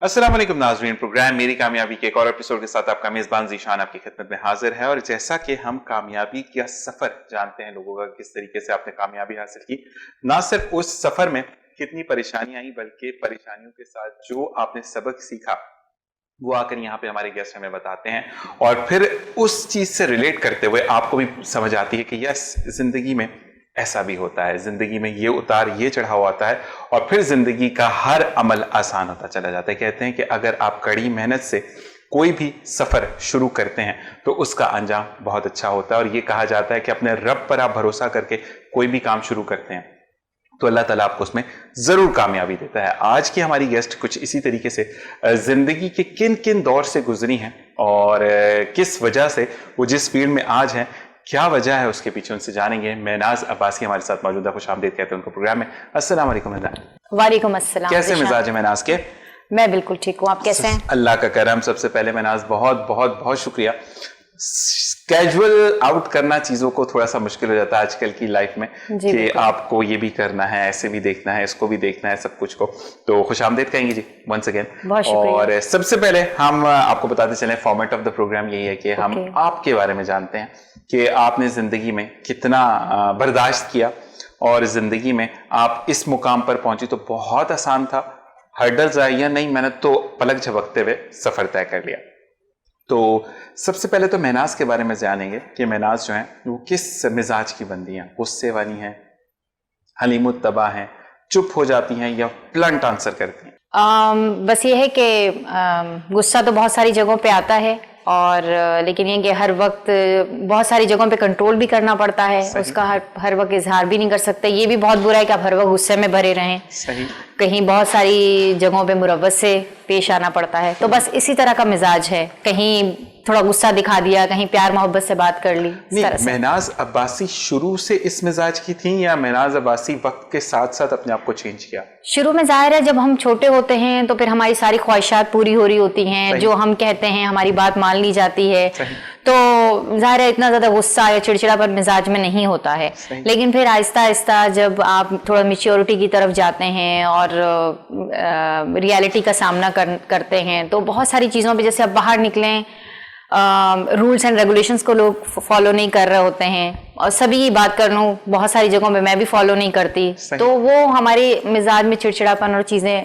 अस्सलाम वालेकुम नाज़रीन, प्रोग्राम मेरी कामयाबी के एक और एपिसोड के साथ आपका मेजबान ज़ीशान आपकी खिदमत में हाजिर है। और जैसा कि हम कामयाबी का सफर जानते हैं लोगों का, किस तरीके से आपने कामयाबी हासिल की, ना सिर्फ उस सफर में कितनी परेशानियां आई बल्कि परेशानियों के साथ जो आपने सबक सीखा वो आकर यहाँ पे हमारे गेस्ट हमें बताते हैं और फिर उस चीज से रिलेट करते हुए आपको भी समझ आती है कि यस, जिंदगी में ऐसा भी होता है, जिंदगी में ये उतार ये चढ़ाव आता है और फिर जिंदगी का हर अमल आसान होता चला जाता है। कहते हैं कि अगर आप कड़ी मेहनत से कोई भी सफर शुरू करते हैं तो उसका अंजाम बहुत अच्छा होता है। और ये कहा जाता है कि अपने रब पर आप भरोसा करके कोई भी काम शुरू करते हैं तो अल्लाह ताला आपको उसमें जरूर कामयाबी देता है। आज की हमारी गेस्ट कुछ इसी तरीके से जिंदगी के किन किन दौर से गुजरी हैं और किस वजह से वो जिस फील्ड में आज हैं, क्या वजह है उसके पीछे, उनसे जानेंगे। महनाज अब्बासी हमारे साथ मौजूद है, खुश आमदीद कहते हैं उनको प्रोग्राम में। अस्सलाम वालेकुम महनाज। वालेकुम अस्सलाम। कैसे मिजाज है महनाज के? मैं बिल्कुल ठीक हूँ, आप कैसे हैं? अल्लाह का करम। सबसे पहले महनाज बहुत बहुत बहुत शुक्रिया। कैजुअल आउट करना चीजों को थोड़ा सा मुश्किल हो जाता है आजकल की लाइफ में कि आपको ये भी करना है, ऐसे भी देखना है, इसको भी देखना है, सब कुछ को। तो खुश आमदीद कहेंगे जी वंस अगेन। और सबसे पहले हम आपको बताते चले, फॉर्मेट ऑफ द प्रोग्राम यही है कि हम आपके बारे में जानते हैं कि आपने जिंदगी में कितना बर्दाश्त किया और जिंदगी में आप इस मुकाम पर पहुंची तो बहुत आसान था, हर्डल्स आई या नहीं, मैंने तो पलक झपकते हुए सफर तय कर लिया। तो सबसे पहले तो महनाज के बारे में जानेंगे कि महनाज जो है वो किस मिजाज की बंदी हैं, गुस्से वाली हैं, हलीमुत्तबा हैं, चुप हो जाती हैं या प्लंट आंसर करती हैं? बस ये है कि गुस्सा तो बहुत सारी जगहों पे आता है और लेकिन ये कि हर वक्त बहुत सारी जगहों पे कंट्रोल भी करना पड़ता है, उसका हर वक्त इजहार भी नहीं कर सकते। ये भी बहुत बुरा है कि आप हर वक्त गुस्से में भरे रहें। सही। कहीं बहुत सारी जगहों पे मुरव्वत से पेश आना पड़ता है, तो बस इसी तरह का मिजाज है। कहीं थोड़ा गुस्सा दिखा दिया, कहीं प्यार मोहब्बत से बात कर ली। महनाज अब्बासी शुरू से इस मिजाज की थी या महनाज अब्बासी वक्त के साथ साथ अपने आप को चेंज किया? शुरू में जाहिर है जब हम छोटे होते हैं तो फिर हमारी सारी ख्वाहिशात पूरी हो रही होती हैं, जो हम कहते हैं हमारी बात मान ली जाती है, तो जाहिर है इतना ज्यादा गुस्सा या चिड़चिड़ापन मिजाज में नहीं होता है। लेकिन फिर आहिस्ता आहिस्ता जब आप थोड़ा मैच्योरिटी की तरफ जाते हैं और रियलिटी का सामना करते हैं तो बहुत सारी चीजों पे, जैसे अब बाहर निकलें, रूल्स एंड रेगुलेशंस को लोग फॉलो नहीं कर रहे होते हैं और सभी बात कर लूं, बहुत सारी जगहों पे मैं भी फॉलो नहीं करती, तो वो हमारे मिजाज में चिड़चिड़ापन और चीजें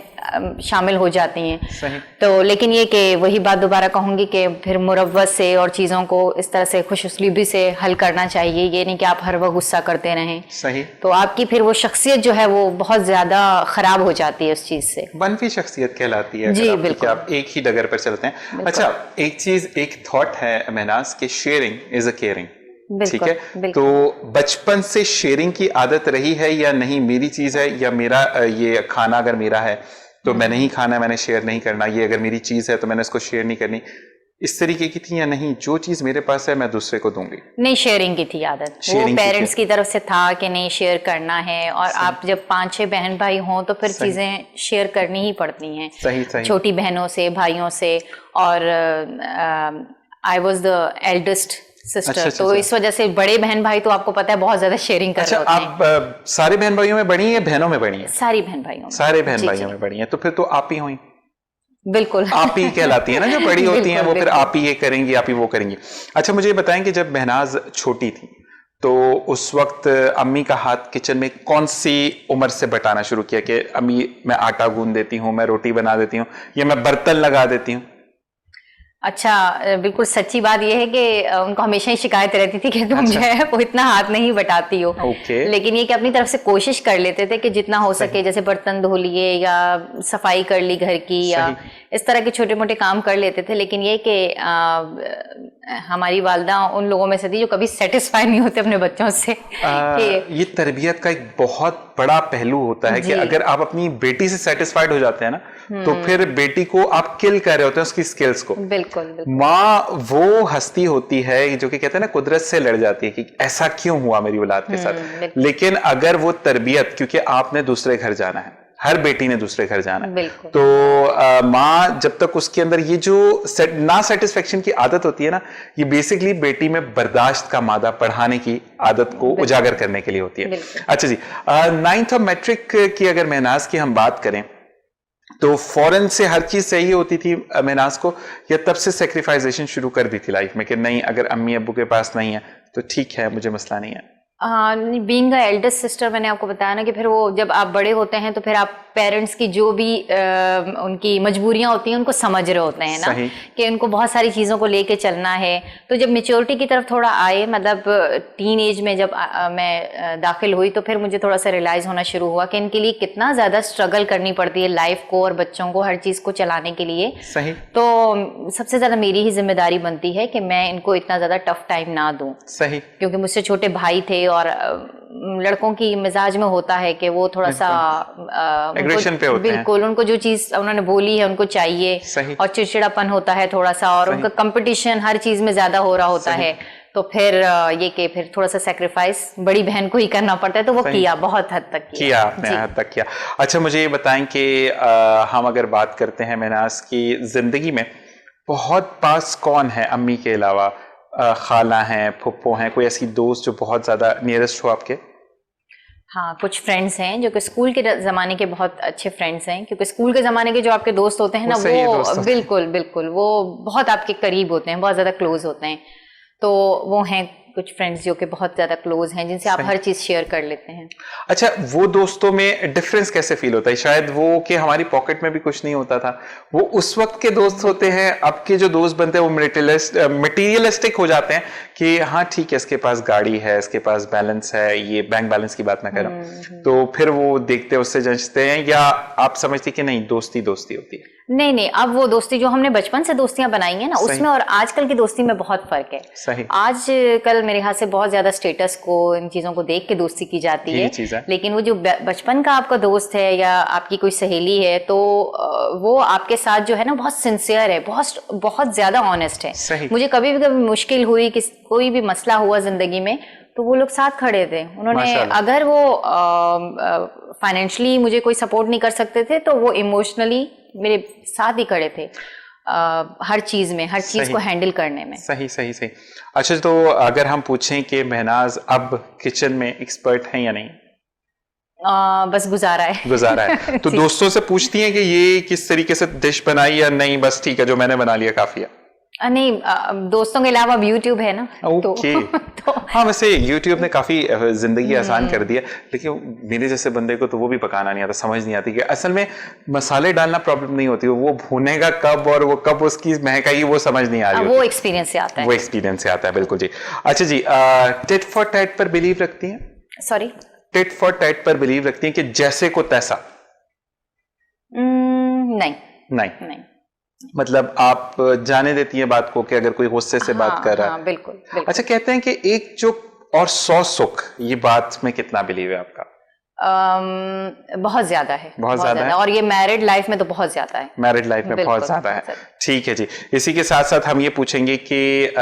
शामिल हो जाती हैं। तो लेकिन ये कि वही बात दोबारा कहूंगी कि फिर मुरव्वत से और चीजों को इस तरह से खुशउस्लूबी से हल करना चाहिए। ये नहीं कि आप हर वक्त गुस्सा करते रहें। सही। तो आपकी फिर वो शख्सियत जो है वो बहुत ज्यादा खराब हो जाती है उस चीज से। मनफी शख्सियत कहलाती है। जी बिल्कुल। आप एक ही डगर पर चलते हैं। अच्छा, एक चीज, एक थॉट है महनाज के, शेयरिंग इज अ केयरिंग। ठीक है, तो बचपन से शेयरिंग की आदत रही है या नहीं? मेरी चीज है या मेरा ये खाना अगर मेरा है तो मैंने ही खाना है, मैंने शेयर नहीं करना। ये अगर मेरी चीज है तो मैंने इसको शेयर नहीं करनी, इस तरीके की थी या नहीं? जो चीज मेरे पास है मैं दूसरे को दूंगी। नहीं, शेयरिंग की थी आदत, वो पेरेंट्स की तरफ से था कि नहीं शेयर करना है। और आप जब 5-6 बहन भाई हों तो फिर चीजें शेयर करनी ही पड़ती हैं। सही सही। छोटी बहनों से, भाइयों से। और I was the eldest sister, तो इस वजह से बड़े बहन भाई तो आपको पता है बहुत ज्यादा शेयरिंग कर रहे होते हैं। आप सारे बहन भाइयों में बड़ी हैं या बहनों में बड़ी हैं? सारी बहन भाइयों में। सारे बहन भाइयों में बड़ी हैं, तो फिर तो आप ही हुई। बिल्कुल। आप ही कहलाती है ना, जो बड़ी होती हैं वो फिर आप ही ये करेंगी, आप ही वो करेंगी। अच्छा, मुझे बताएं कि जब महनाज छोटी थी तो उस वक्त अम्मी का हाथ किचन में कौन सी उम्र से बटाना शुरू किया कि अम्मी मैं आटा गूंद देती हूँ, मैं रोटी बना देती हूँ, या मैं बर्तन लगा देती हूँ? अच्छा, बिल्कुल सच्ची बात यह है कि उनको हमेशा ही शिकायत रहती थी कि तुम जो है वो इतना हाथ नहीं बटाती हो। लेकिन ये कि अपनी तरफ से कोशिश कर लेते थे कि जितना हो सके, जैसे बर्तन धो लिए या सफाई कर ली घर की, या इस तरह के छोटे मोटे काम कर लेते थे। लेकिन ये कि हमारी वालदा उन लोगों में से थी जो कभी सेटिस्फाई नहीं होते अपने बच्चों से। ये तरबियत का एक बहुत बड़ा पहलू होता है कि अगर आप अपनी बेटी से सेटिस्फाइड हो जाते हैं ना तो फिर बेटी को आप किल कर रहे होते हैं उसकी स्किल्स को। बिल्कुल। माँ वो हस्ती होती है जो कि कहते हैं ना, कुदरत से लड़ जाती है कि ऐसा क्यों हुआ मेरी औलाद के साथ। लेकिन अगर वो तरबियत, क्योंकि आपने दूसरे घर जाना है, हर बेटी ने दूसरे घर जाना है, तो माँ जब तक उसके अंदर ये जो ना सेटिस्फेक्शन की आदत होती है ना, ये बेसिकली बेटी में बर्दाश्त का मादा बढ़ाने की आदत को उजागर करने के लिए होती है। अच्छा जी, 9th ऑफ मैट्रिक की अगर महनाज की हम बात करें तो फौरन से हर चीज सही होती थी महनाज को, या तब से सेक्रीफाइजेशन शुरू कर दी थी लाइफ में कि नहीं अगर अम्मी अब्बू के पास नहीं है तो ठीक है, मुझे मसला नहीं है? बीइंग एल्डेस्ट सिस्टर, मैंने आपको बताया ना कि फिर वो जब आप बड़े होते हैं तो फिर आप पेरेंट्स की जो भी उनकी मजबूरियां होती हैं उनको समझ रहे होते हैं ना, कि उनको बहुत सारी चीज़ों को लेके चलना है। तो जब मेच्योरिटी की तरफ थोड़ा आए, मतलब टीन एज में जब मैं दाखिल हुई, तो फिर मुझे थोड़ा सा रियलाइज़ होना शुरू हुआ कि इनके लिए कितना ज़्यादा स्ट्रगल करनी पड़ती है लाइफ को और बच्चों को हर चीज़ को चलाने के लिए। सही। तो सबसे ज़्यादा मेरी ही जिम्मेदारी बनती है कि मैं इनको इतना ज़्यादा टफ टाइम ना दूँ। सही। क्योंकि मुझसे छोटे भाई थे और लड़कों की मिजाज में होता है कि वो थोड़ा सा एग्रेशन पे होते हैं। बिल्कुल, उनको जो चीज उन्होंने बोली है उनको चाहिए। सही। और चिड़चिड़ापन होता है थोड़ा सा, और उनका कंपटीशन हर चीज में ज्यादा हो रहा होता है। तो फिर ये कि फिर थोड़ा सा सेक्रीफाइस बड़ी बहन को ही करना पड़ता है, तो वो किया, बहुत हद तक किया आपने, हद तक किया। अच्छा, मुझे ये बताएं कि हम अगर बात करते हैं महनाज की जिंदगी में बहुत पास कौन है अम्मी के अलावा? खाला हैं, फुप्पो हैं, कोई ऐसी दोस्त जो बहुत ज्यादा नियरेस्ट हो आपके? हाँ, कुछ फ्रेंड्स हैं जो कि स्कूल के ज़माने के बहुत अच्छे फ्रेंड्स हैं, क्योंकि स्कूल के ज़माने के जो आपके दोस्त होते हैं ना, वो बिल्कुल बिल्कुल वो बहुत आपके करीब होते हैं, बहुत ज़्यादा क्लोज होते हैं। तो वो हैं कुछ फ्रेंड्स जो कि बहुत ज्यादा क्लोज हैं, जिनसे आप हर चीज शेयर कर लेते हैं। अच्छा, वो दोस्तों में डिफरेंस कैसे फील होता है? शायद वो कि हमारी पॉकेट में भी कुछ नहीं होता था, वो उस वक्त के दोस्त होते हैं। अब के जो दोस्त बनते हैं वो मटेरियलिस्टिक हो जाते हैं कि हाँ ठीक है, इसके पास गाड़ी है, इसके पास बैलेंस है, ये बैंक बैलेंस की बात ना कर रहा हूं, तो फिर वो देखते उससे जंचते हैं, या आप समझते कि नहीं दोस्ती दोस्ती होती है? नहीं, अब वो दोस्ती जो हमने बचपन से दोस्तियां बनाई हैं ना, उसमें और आजकल की दोस्ती में बहुत फर्क है। सही। आजकल मेरे ख्याल से बहुत ज्यादा स्टेटस को, इन चीजों को देख के दोस्ती की जाती है, लेकिन वो जो बचपन का आपका दोस्त है या आपकी कोई सहेली है, तो वो आपके साथ जो है ना बहुत सिंसियर है, बहुत ज्यादा ऑनेस्ट है। मुझे कभी भी मुश्किल हुई, कोई भी मसला हुआ जिंदगी में, तो वो लोग साथ खड़े थे। उन्होंने, अगर वो फाइनेंशियली मुझे कोई सपोर्ट नहीं कर सकते थे, तो वो इमोशनली मेरे साथ ही खड़े थे हर चीज में, हर चीज को हैंडल करने में। सही सही सही। अच्छा, तो अगर हम पूछें कि महनाज अब किचन में एक्सपर्ट हैं या नहीं? बस गुजारा है। तो दोस्तों से पूछती हैं कि ये किस तरीके से डिश बनाई, या नहीं बस ठीक है जो मैंने बना लिया काफी है? नहीं, दोस्तों के अलावा अब यूट्यूब है ना। ओके। तो हाँ, वैसे यूट्यूब ने काफी जिंदगी आसान कर दी है, लेकिन मेरे जैसे बंदे को तो वो भी पकाना नहीं आता, समझ नहीं आती कि असल में मसाले डालना प्रॉब्लम नहीं होती, वो भुनेगा कब और वो कब उसकी महक आएगी वो समझ नहीं आ रही। वो एक्सपीरियंस से आता है। वो एक्सपीरियंस से आता है, बिल्कुल जी। अच्छा जी, टिट फॉर टैट पर बिलीव रखती हैं? सॉरी? टिट फॉर टैट पर बिलीव रखती हैं कि जैसे को तैसा? नहीं। मतलब आप जाने देती हैं बात को कि अगर कोई गुस्से से बात कर रहा है? बिल्कुल। अच्छा, कहते हैं कि एक चुप और 100 सुख, ये बात में कितना बिलीव है आपका? बहुत ज्यादा है, बहुत ज्यादा है, और ये मैरिड लाइफ में तो बहुत ज्यादा है। मैरिड लाइफ में बहुत ज्यादा है। ठीक है जी। इसी के साथ साथ हम ये पूछेंगे कि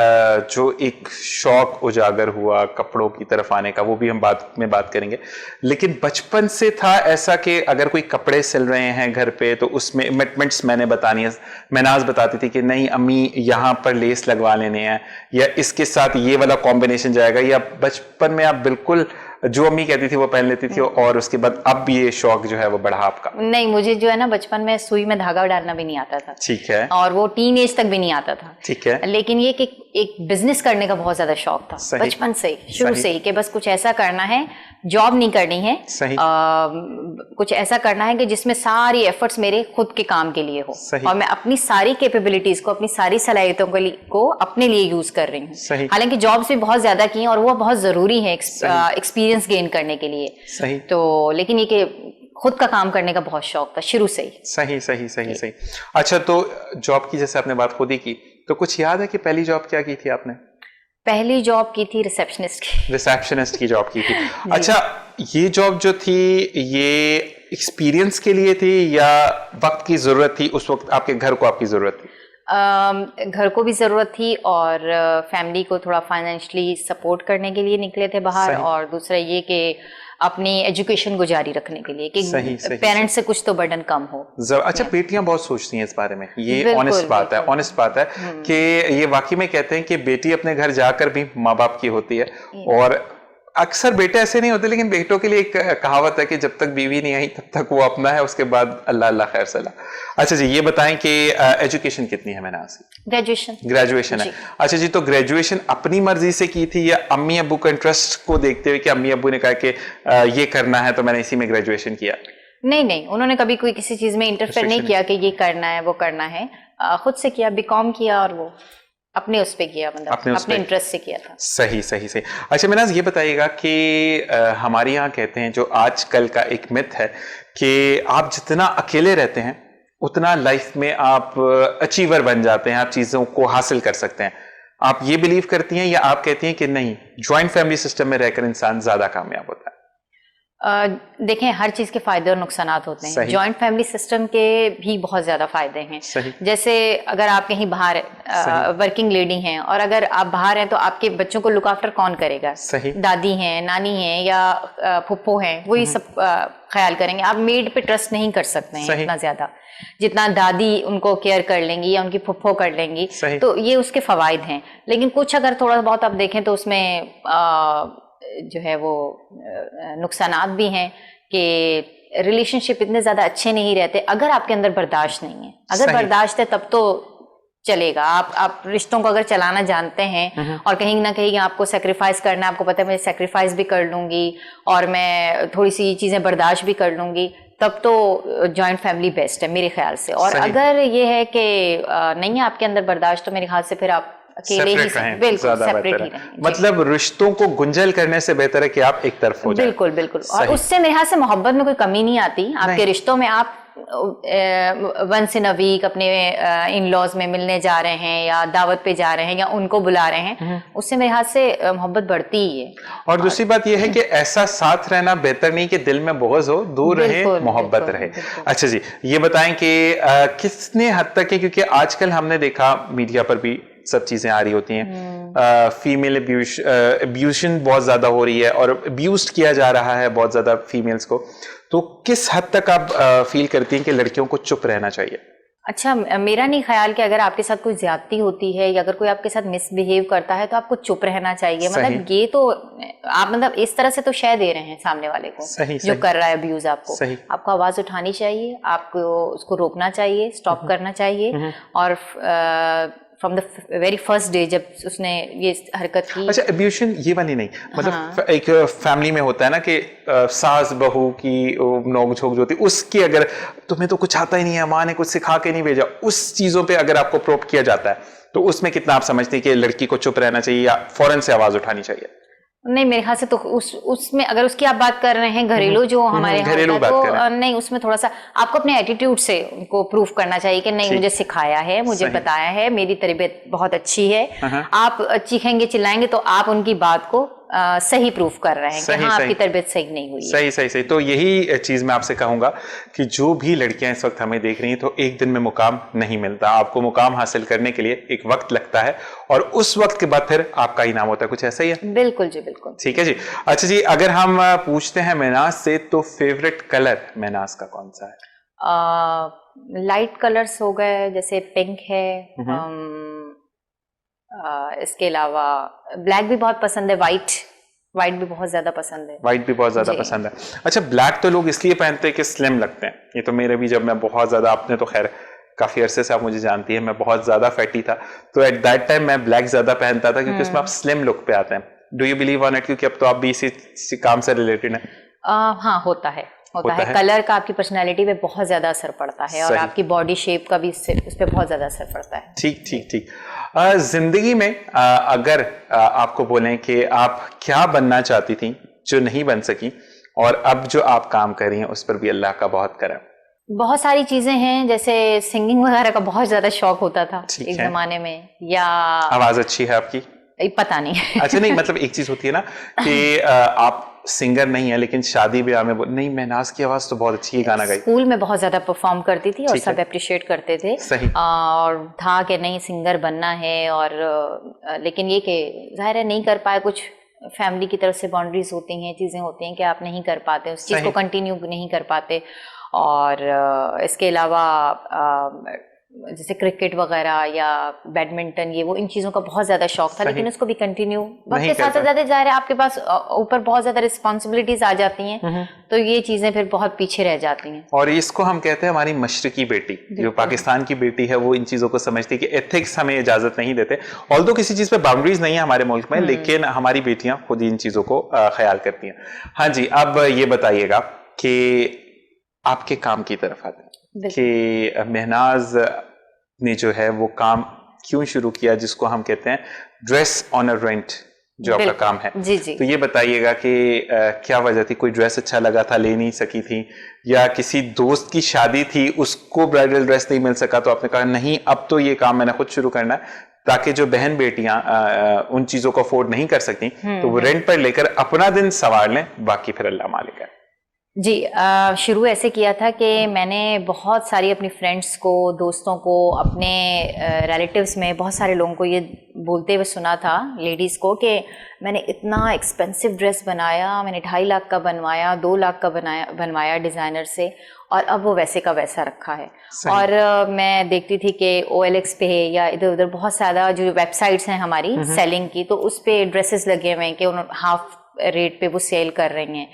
जो एक शौक उजागर हुआ कपड़ों की तरफ आने का, वो भी हम बात में बात करेंगे, लेकिन बचपन से था ऐसा कि अगर कोई कपड़े सिल रहे हैं घर पे तो उसमें इमिटमेंट्स मैंने बतानी है, महनाज बताती थी कि नहीं अम्मी यहाँ पर लेस लगवा लेने हैं, या इसके साथ ये वाला कॉम्बिनेशन जाएगा, या बचपन में आप बिल्कुल जो अम्मी कहती थी वो पहन लेती थी, और उसके बाद अब ये शौक जो है वो बढ़ा आपका? नहीं, मुझे जो है ना बचपन में सुई में धागा डालना भी नहीं आता था। ठीक है। और वो टीन एज तक भी नहीं आता था। ठीक है। लेकिन ये कि एक बिजनेस करने का बहुत ज्यादा शौक था बचपन से ही, शुरू से ही, कि बस कुछ ऐसा करना है, जॉब नहीं करनी है। सही। कुछ ऐसा करना है कि जिसमें सारी एफर्ट्स मेरे खुद के काम के लिए हो, और मैं अपनी सारी कैपेबिलिटीज को, अपनी सारी सलाहियतों को अपने लिए यूज कर रही हूँ। हालांकि जॉब्स भी बहुत ज्यादा की, और वो बहुत जरूरी है एक्सपीरियंस गेन करने के लिए। सही। तो लेकिन ये कि खुद का काम करने का बहुत शौक था शुरू से ही। सही सही सही सही। अच्छा, तो जॉब की जैसे आपने बात खुद ही की, तो कुछ याद है कि पहली जॉब क्या की थी आपने? पहली जॉब की थी रिसेप्शनिस्ट की जॉब की थी। अच्छा, ये जॉब जो थी ये एक्सपीरियंस के लिए थी या वक्त की जरूरत थी? उस वक्त आपके घर को आपकी जरूरत थी? घर को भी जरूरत थी, और फैमिली को थोड़ा फाइनेंशियली सपोर्ट करने के लिए निकले थे बाहर, और दूसरा ये कि अपनी एजुकेशन को जारी रखने के लिए कि पेरेंट्स से कुछ तो बर्डन कम हो। अच्छा, बेटियां बहुत सोचती हैं इस बारे में, ये ऑनेस्ट बात है कि ये वाकई में कहते हैं कि बेटी अपने घर जाकर भी माँ बाप की होती है, और अक्सर बेटे ऐसे नहीं होते, लेकिन बेटों के लिए एक कहावत है कि जब तक बीवी नहीं आई तब तक वो अपना है, उसके बाद अल्लाह अल्लाह खैर सला। अच्छा जी, ये बताएं कि एजुकेशन कितनी है मैनाज की? ग्रेजुएशन है। अच्छा जी, तो ग्रेजुएशन अपनी मर्जी से की थी या अम्मी अब्बू का इंटरेस्ट को देखते हुए कि अम्मी अब्बू ने कहा कि ये करना है तो मैंने इसी में ग्रेजुएशन किया? नहीं, उन्होंने कभी कोई किसी चीज में इंटरफेयर नहीं किया कि ये करना है वो करना है। खुद से किया, बीकॉम किया और वो अपने उस पे किया, मतलब अपने इंटरेस्ट से किया था। सही। अच्छा मिनाज, ये बताइएगा कि हमारे यहाँ कहते हैं, जो आजकल का एक मिथ है कि आप जितना अकेले रहते हैं उतना लाइफ में आप अचीवर बन जाते हैं, आप चीजों को हासिल कर सकते हैं। आप ये बिलीव करती हैं या आप कहती हैं कि नहीं, ज्वाइंट फैमिली सिस्टम में रहकर इंसान ज्यादा कामयाब होता है? देखें, हर चीज के फायदे और नुकसानात होते हैं। जॉइंट फैमिली सिस्टम के भी बहुत ज्यादा फायदे हैं। जैसे अगर आप कहीं बाहर वर्किंग लेडी हैं और अगर आप बाहर हैं तो आपके बच्चों को लुक आफ्टर कौन करेगा? दादी हैं, नानी हैं या फुप्पो हैं, वही सब ख्याल करेंगे। आप मेड पे ट्रस्ट नहीं कर सकते हैं इतना ज्यादा जितना दादी उनको केयर कर लेंगी या उनकी फुप्पो कर लेंगी। तो ये उसके फवायद हैं। लेकिन कुछ अगर थोड़ा बहुत आप देखें तो उसमें जो है वो नुकसानात भी हैं कि रिलेशनशिप इतने ज्यादा अच्छे नहीं रहते अगर आपके अंदर बर्दाश्त नहीं है। अगर बर्दाश्त है तब तो चलेगा। आप रिश्तों को अगर चलाना जानते हैं और कहीं ना कहीं आपको सेक्रीफाइस करना है, आपको पता है मैं सेक्रीफाइस भी कर लूंगी और मैं थोड़ी सी चीजें बर्दाश्त भी कर लूंगी, तब तो जॉइंट फैमिली बेस्ट है मेरे ख्याल से। और अगर ये है कि नहीं है आपके अंदर बर्दाश्त, तो मेरे ख्याल से फिर आप अकेले ही बिल्कुल सेपरेट ही रहें। मतलब रिश्तों को गुंजल करने से बेहतर है कि आप एक तरफ हो जाएं। बिल्कुल। और उससे मेरे ख्याल से मोहब्बत में कोई कमी नहीं आती आपके रिश्तों में। आप वंस इन अ वीक अपने इन लॉज में मिलने जा रहे हैं या दावत पे जा रहे हैं या उनको बुला रहे हैं, उससे मेरे हाथ से मोहब्बत बढ़ती ही है। और दूसरी बात यह है कि ऐसा साथ रहना बेहतर नहीं कि दिल में बोझ हो, दूर रहे, मोहब्बत रहे। अच्छा जी, ये बताएं कि कितने हद तक है, क्योंकि आजकल हमने देखा मीडिया पर भी सब चीजें आ रही होती हैं, फीमेल अब्यूशन बहुत ज्यादा हो रही है और अब्यूज किया जा रहा है बहुत ज्यादा फीमेल्स को। तो किस हद तक आप फील करती हैं कि लड़कियों को चुप रहना चाहिए? अच्छा, मेरा नहीं ख्याल कि अगर आपके साथ कोई ज्यादती होती है या अगर कोई आपके साथ मिसबिहेव करता है तो आपको चुप रहना चाहिए। मतलब ये तो आप मतलब इस तरह से तो शय दे रहे हैं सामने वाले को जो कर रहा है अब्यूज आपको आवाज उठानी चाहिए, आपको उसको रोकना चाहिए, स्टॉप करना चाहिए। और from the very first day जब उसने ये हरकत की। अच्छा, अब्यूशन ये वाली नहीं, मतलब एक फैमिली में होता है ना कि सास बहू की नोक-झोंक जो होती है, उसकी अगर तुम्हें तो कुछ आता ही नहीं है, माँ ने कुछ सिखा के नहीं भेजा, उस चीजों पे अगर आपको प्रोप किया जाता है तो उसमें कितना आप समझते हैं कि लड़की को चुप रहना चाहिए या फौरन से आवाज उठानी चाहिए? नहीं, मेरे ख्याल से तो उसमें अगर उसकी आप बात कर रहे हैं घरेलू जो हमारे यहाँ तो नहीं, उसमें थोड़ा सा आपको अपने एटीट्यूड से उनको प्रूफ करना चाहिए कि नहीं, मुझे सिखाया है, मुझे बताया है, मेरी तरबियत बहुत अच्छी है। आप चीखेंगे चिल्लाएंगे तो आप उनकी बात को सही प्रूफ कर रहे हैं कि हाँ आपकी तरबियत सही नहीं हुई है। सही। तो यही चीज मैं आपसे कहूंगा कि जो भी लड़कियां इस वक्त हमें देख रही हैं, तो एक दिन में मुकाम नहीं मिलता। आपको मुकाम हासिल करने के लिए एक वक्त लगता है और उस वक्त के बाद फिर आपका इनाम होता है। कुछ ऐसा ही है? बिल्कुल जी, बिल्कुल। ठीक है जी। अच्छा जी, अगर हम पूछते हैं महनाज से तो फेवरेट कलर महनाज का कौन सा है? लाइट कलर्स हो गए, जैसे पिंक है, इसके अलावा ब्लैक भी बहुत पसंद है, वाइट भी बहुत ज्यादा पसंद है। वाइट भी बहुत ज्यादा पसंद है। अच्छा, ब्लैक तो लोग इसलिए पहनते हैं कि स्लिम लगते हैं। ये तो मेरे भी, जब मैं बहुत ज्यादा, आपने तो खैर काफी अरसे से आप मुझे जानती है, मैं बहुत ज्यादा फैटी था, तो एट दैट टाइम मैं ब्लैक ज्यादा पहनता था क्योंकि उसमें आप स्लिम लुक पे आते हैं। Do you believe on it? क्योंकि अब तो आप भी इसी काम से रिलेटेड है। हाँ, होता है। कलर का आपकी पर्सनालिटी पे बहुत ज्यादा असर पड़ता है और आपकी बॉडी शेप का भी उस पर बहुत ज्यादा असर पड़ता है। ठीक। जिंदगी में अगर आपको बोलें कि आप क्या बनना चाहती थी जो नहीं बन सकी और अब जो आप काम कर रही हैं उस पर भी अल्लाह का बहुत करम? बहुत सारी चीजें हैं, जैसे सिंगिंग वगैरह का बहुत ज्यादा शौक होता था एक जमाने में। या आवाज अच्छी है आपकी? पता नहीं। अच्छा, नहीं, मतलब एक चीज होती है ना कि आप सिंगर नहीं है लेकिन शादी ब्याह में नहीं, महनाज की आवाज तो बहुत अच्छी है, गाना गाई। स्कूल में बहुत ज्यादा परफॉर्म करती थी और सब अप्रिशिएट करते थे। सही। और था कि नहीं सिंगर बनना है, और लेकिन ये कि जाहिर है नहीं कर पाए, कुछ फैमिली की तरफ से बाउंड्रीज होती हैं, चीजें होती हैं कि आप नहीं कर पाते, उस चीज को कंटिन्यू नहीं कर पाते। और इसके अलावा जैसे क्रिकेट वगैरह या बैडमिंटन, ये वो इन चीज़ों का बहुत ज़्यादा शौक था, लेकिन उसको भी कंटिन्यू वक्त के साथ ज़्यादा ज़ाहिर है आपके पास ऊपर बहुत ज़्यादा रिस्पॉन्सिबिलिटीज आ जाती हैं, तो ये चीज़ें फिर बहुत पीछे रह जाती हैं। और इसको हम कहते हैं हमारी मशरकी बेटी, जो पाकिस्तान की बेटी है, वो इन चीज़ों को समझती है कि एथिक्स हमें इजाज़त नहीं देते। ऑल्दो किसी चीज़ पे बाउंड्रीज नहीं है हमारे मुल्क में, लेकिन हमारी बेटियां खुद इन चीज़ों को ख्याल करती हैं। हाँ जी, अब ये बताइएगा कि आपके काम की तरफ आते हैं कि महनाज ने जो है वो काम क्यों शुरू किया, जिसको हम कहते हैं ड्रेस ऑन अ रेंट, जो आपका काम है। जी जी। तो ये बताइएगा कि क्या वजह थी? कोई ड्रेस अच्छा लगा था, ले नहीं सकी थी, या किसी दोस्त की शादी थी, उसको ब्राइडल ड्रेस नहीं मिल सका, तो आपने कहा नहीं अब तो ये काम मैंने खुद शुरू करना है, ताकि जो बहन बेटियां उन चीजों को अफोर्ड नहीं कर सकती तो वो रेंट पर लेकर अपना दिन संवार लें, बाकी फिर अल्लाह मालिक है। जी, शुरू ऐसे किया था कि मैंने बहुत सारी अपनी फ्रेंड्स को, दोस्तों को, अपने रिलेटिव्स में बहुत सारे लोगों को ये बोलते हुए सुना था, लेडीज़ को, कि मैंने इतना एक्सपेंसिव ड्रेस बनाया, मैंने 2.5 लाख का बनवाया, 2 लाख का बनवाया डिज़ाइनर से, और अब वो वैसे का वैसा रखा है। और मैं देखती थी कि OLX पे या इधर उधर बहुत ज़्यादा जो वेबसाइट्स हैं हमारी सेलिंग की, तो उस पर ड्रेसेस लगे हुए हैं कि उन्होंने हाफ रेट पे वो सेल कर रही हैं।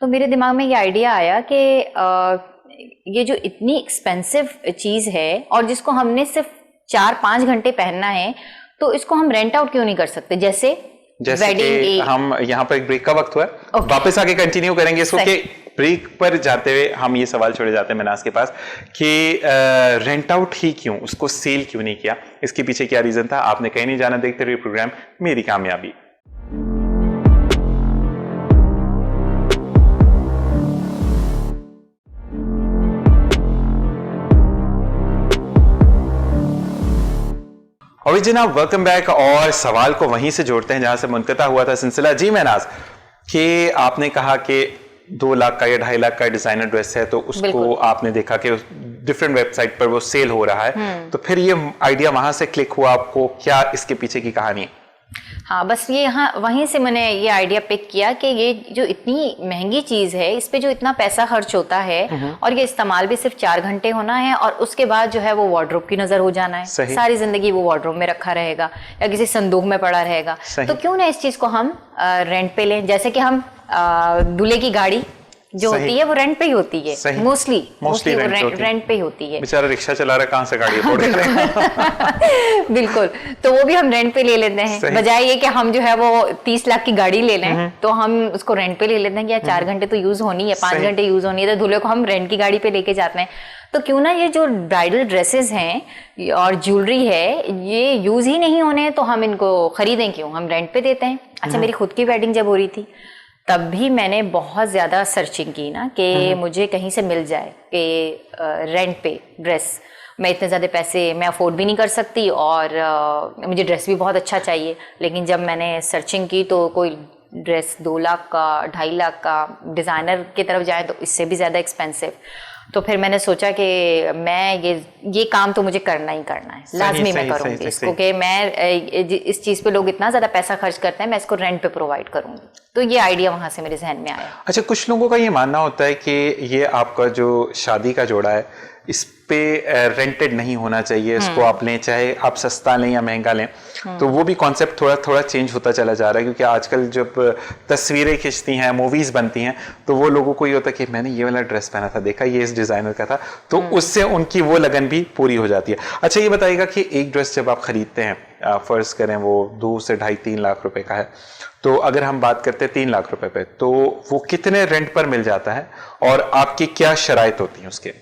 तो मेरे दिमाग में ये आइडिया आया कि ये जो इतनी एक्सपेंसिव चीज़ है और जिसको हमने सिर्फ 4-5 घंटे पहनना है, तो इसको हम रेंट आउट क्यों नहीं कर सकते? जैसे कि हम यहाँ पर एक ब्रेक का वक्त हुआ है, वापस आके कंटिन्यू करेंगे इसको। कि ब्रेक पर जाते हुए हम ये सवाल छोड़े जाते हैं महनाज के पास कि रेंट आउट ही क्यों, उसको सेल क्यों नहीं किया, इसके पीछे क्या रीजन था? आपने कहीं नहीं जाना, देखते रहिए प्रोग्राम मेरी कामयाबी। और जनाब वेलकम बैक, और सवाल को वहीं से जोड़ते हैं जहां से मुनक़ता हुआ था सिलसिला। जी महनाज, कि आपने कहा कि 2 लाख का या 2.5 लाख का डिजाइनर ड्रेस है, तो उसको आपने देखा कि डिफरेंट वेबसाइट पर वो सेल हो रहा है, तो फिर ये आइडिया वहां से क्लिक हुआ आपको, क्या इसके पीछे की कहानी है? हाँ, बस ये यहाँ वहीं से मैंने ये आइडिया पिक किया कि ये जो इतनी महंगी चीज़ है, इस पे जो इतना पैसा खर्च होता है, और ये इस्तेमाल भी सिर्फ 4 घंटे होना है, और उसके बाद जो है वो वार्डरोब की नज़र हो जाना है, सारी जिंदगी वो वार्डरोब में रखा रहेगा या किसी संदूक में पड़ा रहेगा। तो क्यों ना इस चीज़ को हम रेंट पे लें, जैसे कि हम दूल्हे की गाड़ी जो होती है वो रेंट पे ही होती है, मोस्टली रेंट पे ही होती है। बेचारा रिक्शा चला रहा है, कहाँ से गाड़ी बिल्कुल, तो वो भी हम रेंट पे ले लेते हैं, बजाय ये कि हम जो है वो 30 लाख की गाड़ी ले लें, तो हम उसको रेंट पे ले लेते हैं कि यार 4 घंटे तो यूज होनी है, 5 घंटे यूज होनी है, तो दूल्हे को हम रेंट की गाड़ी पे लेके जाते हैं। तो क्यों ना ये जो ब्राइडल ड्रेसेस हैं और ज्वेलरी है, ये यूज ही नहीं होने, तो हम इनको खरीदें क्यों, हम रेंट पे देते हैं। अच्छा, मेरी खुद की वेडिंग जब हो रही थी, तब भी मैंने बहुत ज़्यादा सर्चिंग की ना कि मुझे कहीं से मिल जाए कि रेंट पे ड्रेस, मैं इतने ज़्यादा पैसे मैं अफोर्ड भी नहीं कर सकती, और मुझे ड्रेस भी बहुत अच्छा चाहिए। लेकिन जब मैंने सर्चिंग की तो कोई ड्रेस 2 लाख का, 2.5 लाख का, डिज़ाइनर की तरफ जाए तो इससे भी ज़्यादा एक्सपेंसिव। तो फिर मैंने सोचा कि मैं ये काम तो मुझे करना ही करना है, लाजमी मैं करूँगी इसको, कि मैं इस चीज़ पे लोग इतना ज़्यादा पैसा खर्च करते हैं, मैं इसको रेंट पे प्रोवाइड करूँगी। तो ये आइडिया वहाँ से मेरे जहन में आया। अच्छा, कुछ लोगों का ये मानना होता है कि ये आपका जो शादी का जोड़ा है, इस पे रेंटेड नहीं होना चाहिए, इसको आप लें, चाहे आप सस्ता लें या महंगा लें। तो वो भी कॉन्सेप्ट थोड़ा थोड़ा चेंज होता चला जा रहा है, क्योंकि आजकल जब तस्वीरें खिंचती हैं, मूवीज बनती हैं, तो वो लोगों को ये होता है कि मैंने ये वाला ड्रेस पहना था, देखा ये इस डिजाइनर का था, तो उससे उनकी वो लगन भी पूरी हो जाती है। अच्छा, ये बताइएगा कि एक ड्रेस जब आप खरीदते हैं, फर्ज करें वो 2 से 2.5-3 लाख रुपए का है, तो अगर हम बात करते हैं 3 लाख रुपए पे, तो वो कितने रेंट पर मिल जाता है और आपकी क्या शराइत होती है उसके?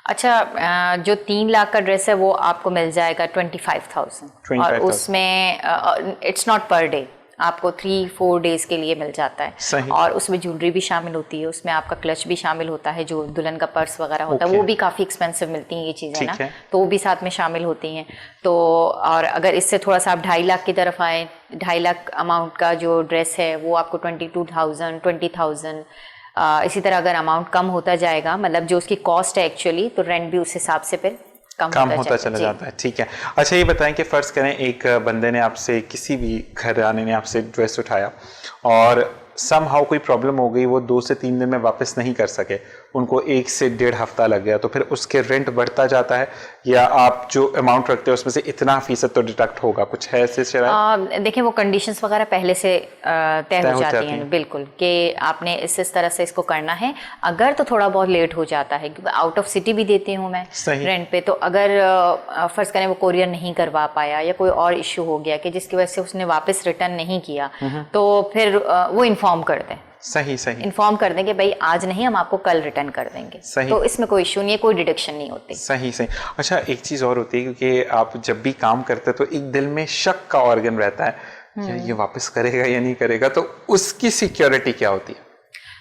अच्छा, जो 3 लाख का ड्रेस है वो आपको मिल जाएगा 25,000, और उसमें इट्स नॉट पर डे, आपको 3-4 डेज के लिए मिल जाता है। और उसमें ज्वेलरी भी शामिल होती है, उसमें आपका क्लच भी शामिल होता है, जो दुल्हन का पर्स वगैरह होता है, वो भी काफ़ी एक्सपेंसिव मिलती हैं ये चीज़ें ना, तो वो भी साथ में शामिल होती हैं। तो और अगर इससे थोड़ा सा आप 2.5 लाख की तरफ आए, 2.5 लाख अमाउंट का जो ड्रेस है वो आपको 22,000, 20,000, इसी तरह अगर अमाउंट कम होता जाएगा, मतलब जो उसकी कॉस्ट है एक्चुअली, तो रेंट भी उस हिसाब से फिर कम होता चला जाता है। ठीक है। अच्छा, ये बताएं कि फ़र्ज़ करें एक बंदे ने आपसे, किसी भी घराने ने आपसे ड्रेस उठाया और समहाउ कोई प्रॉब्लम हो गई, वो 2 से 3 दिन में वापस नहीं कर सके, उनको 1 से 1.5 हफ्ता लग गया, तो फिर उसके रेंट बढ़ता जाता है या आप जो अमाउंट रखते हो उसमें से इतना फीसद तो डिडक्ट होगा? कुछ है ऐसे शराय? देखिए वो कंडीशंस वगैरह पहले से तय हो जाती हैं, बिल्कुल, कि आपने इस तरह से इसको करना है। अगर तो थोड़ा बहुत लेट हो जाता है, क्योंकि आउट ऑफ सिटी भी देती हूँ मैं रेंट पे, तो अगर फर्ज करें वो कोरियर नहीं करवा पाया या कोई और इश्यू हो गया कि जिसकी वजह से उसने वापस रिटर्न नहीं किया, तो फिर वो इन्फॉर्म कर दें। सही इन्फॉर्म कर दें कि भाई आज नहीं, हम आपको कल रिटर्न कर देंगे। तो इसमें कोई इश्यू नहीं है, कोई डिडक्शन नहीं होती। सही। अच्छा, एक चीज और होती है, क्योंकि आप जब भी काम करते हैं तो एक दिल में शक का ऑर्गन रहता है, क्या ये वापस करेगा या नहीं करेगा, तो उसकी सिक्योरिटी क्या होती है?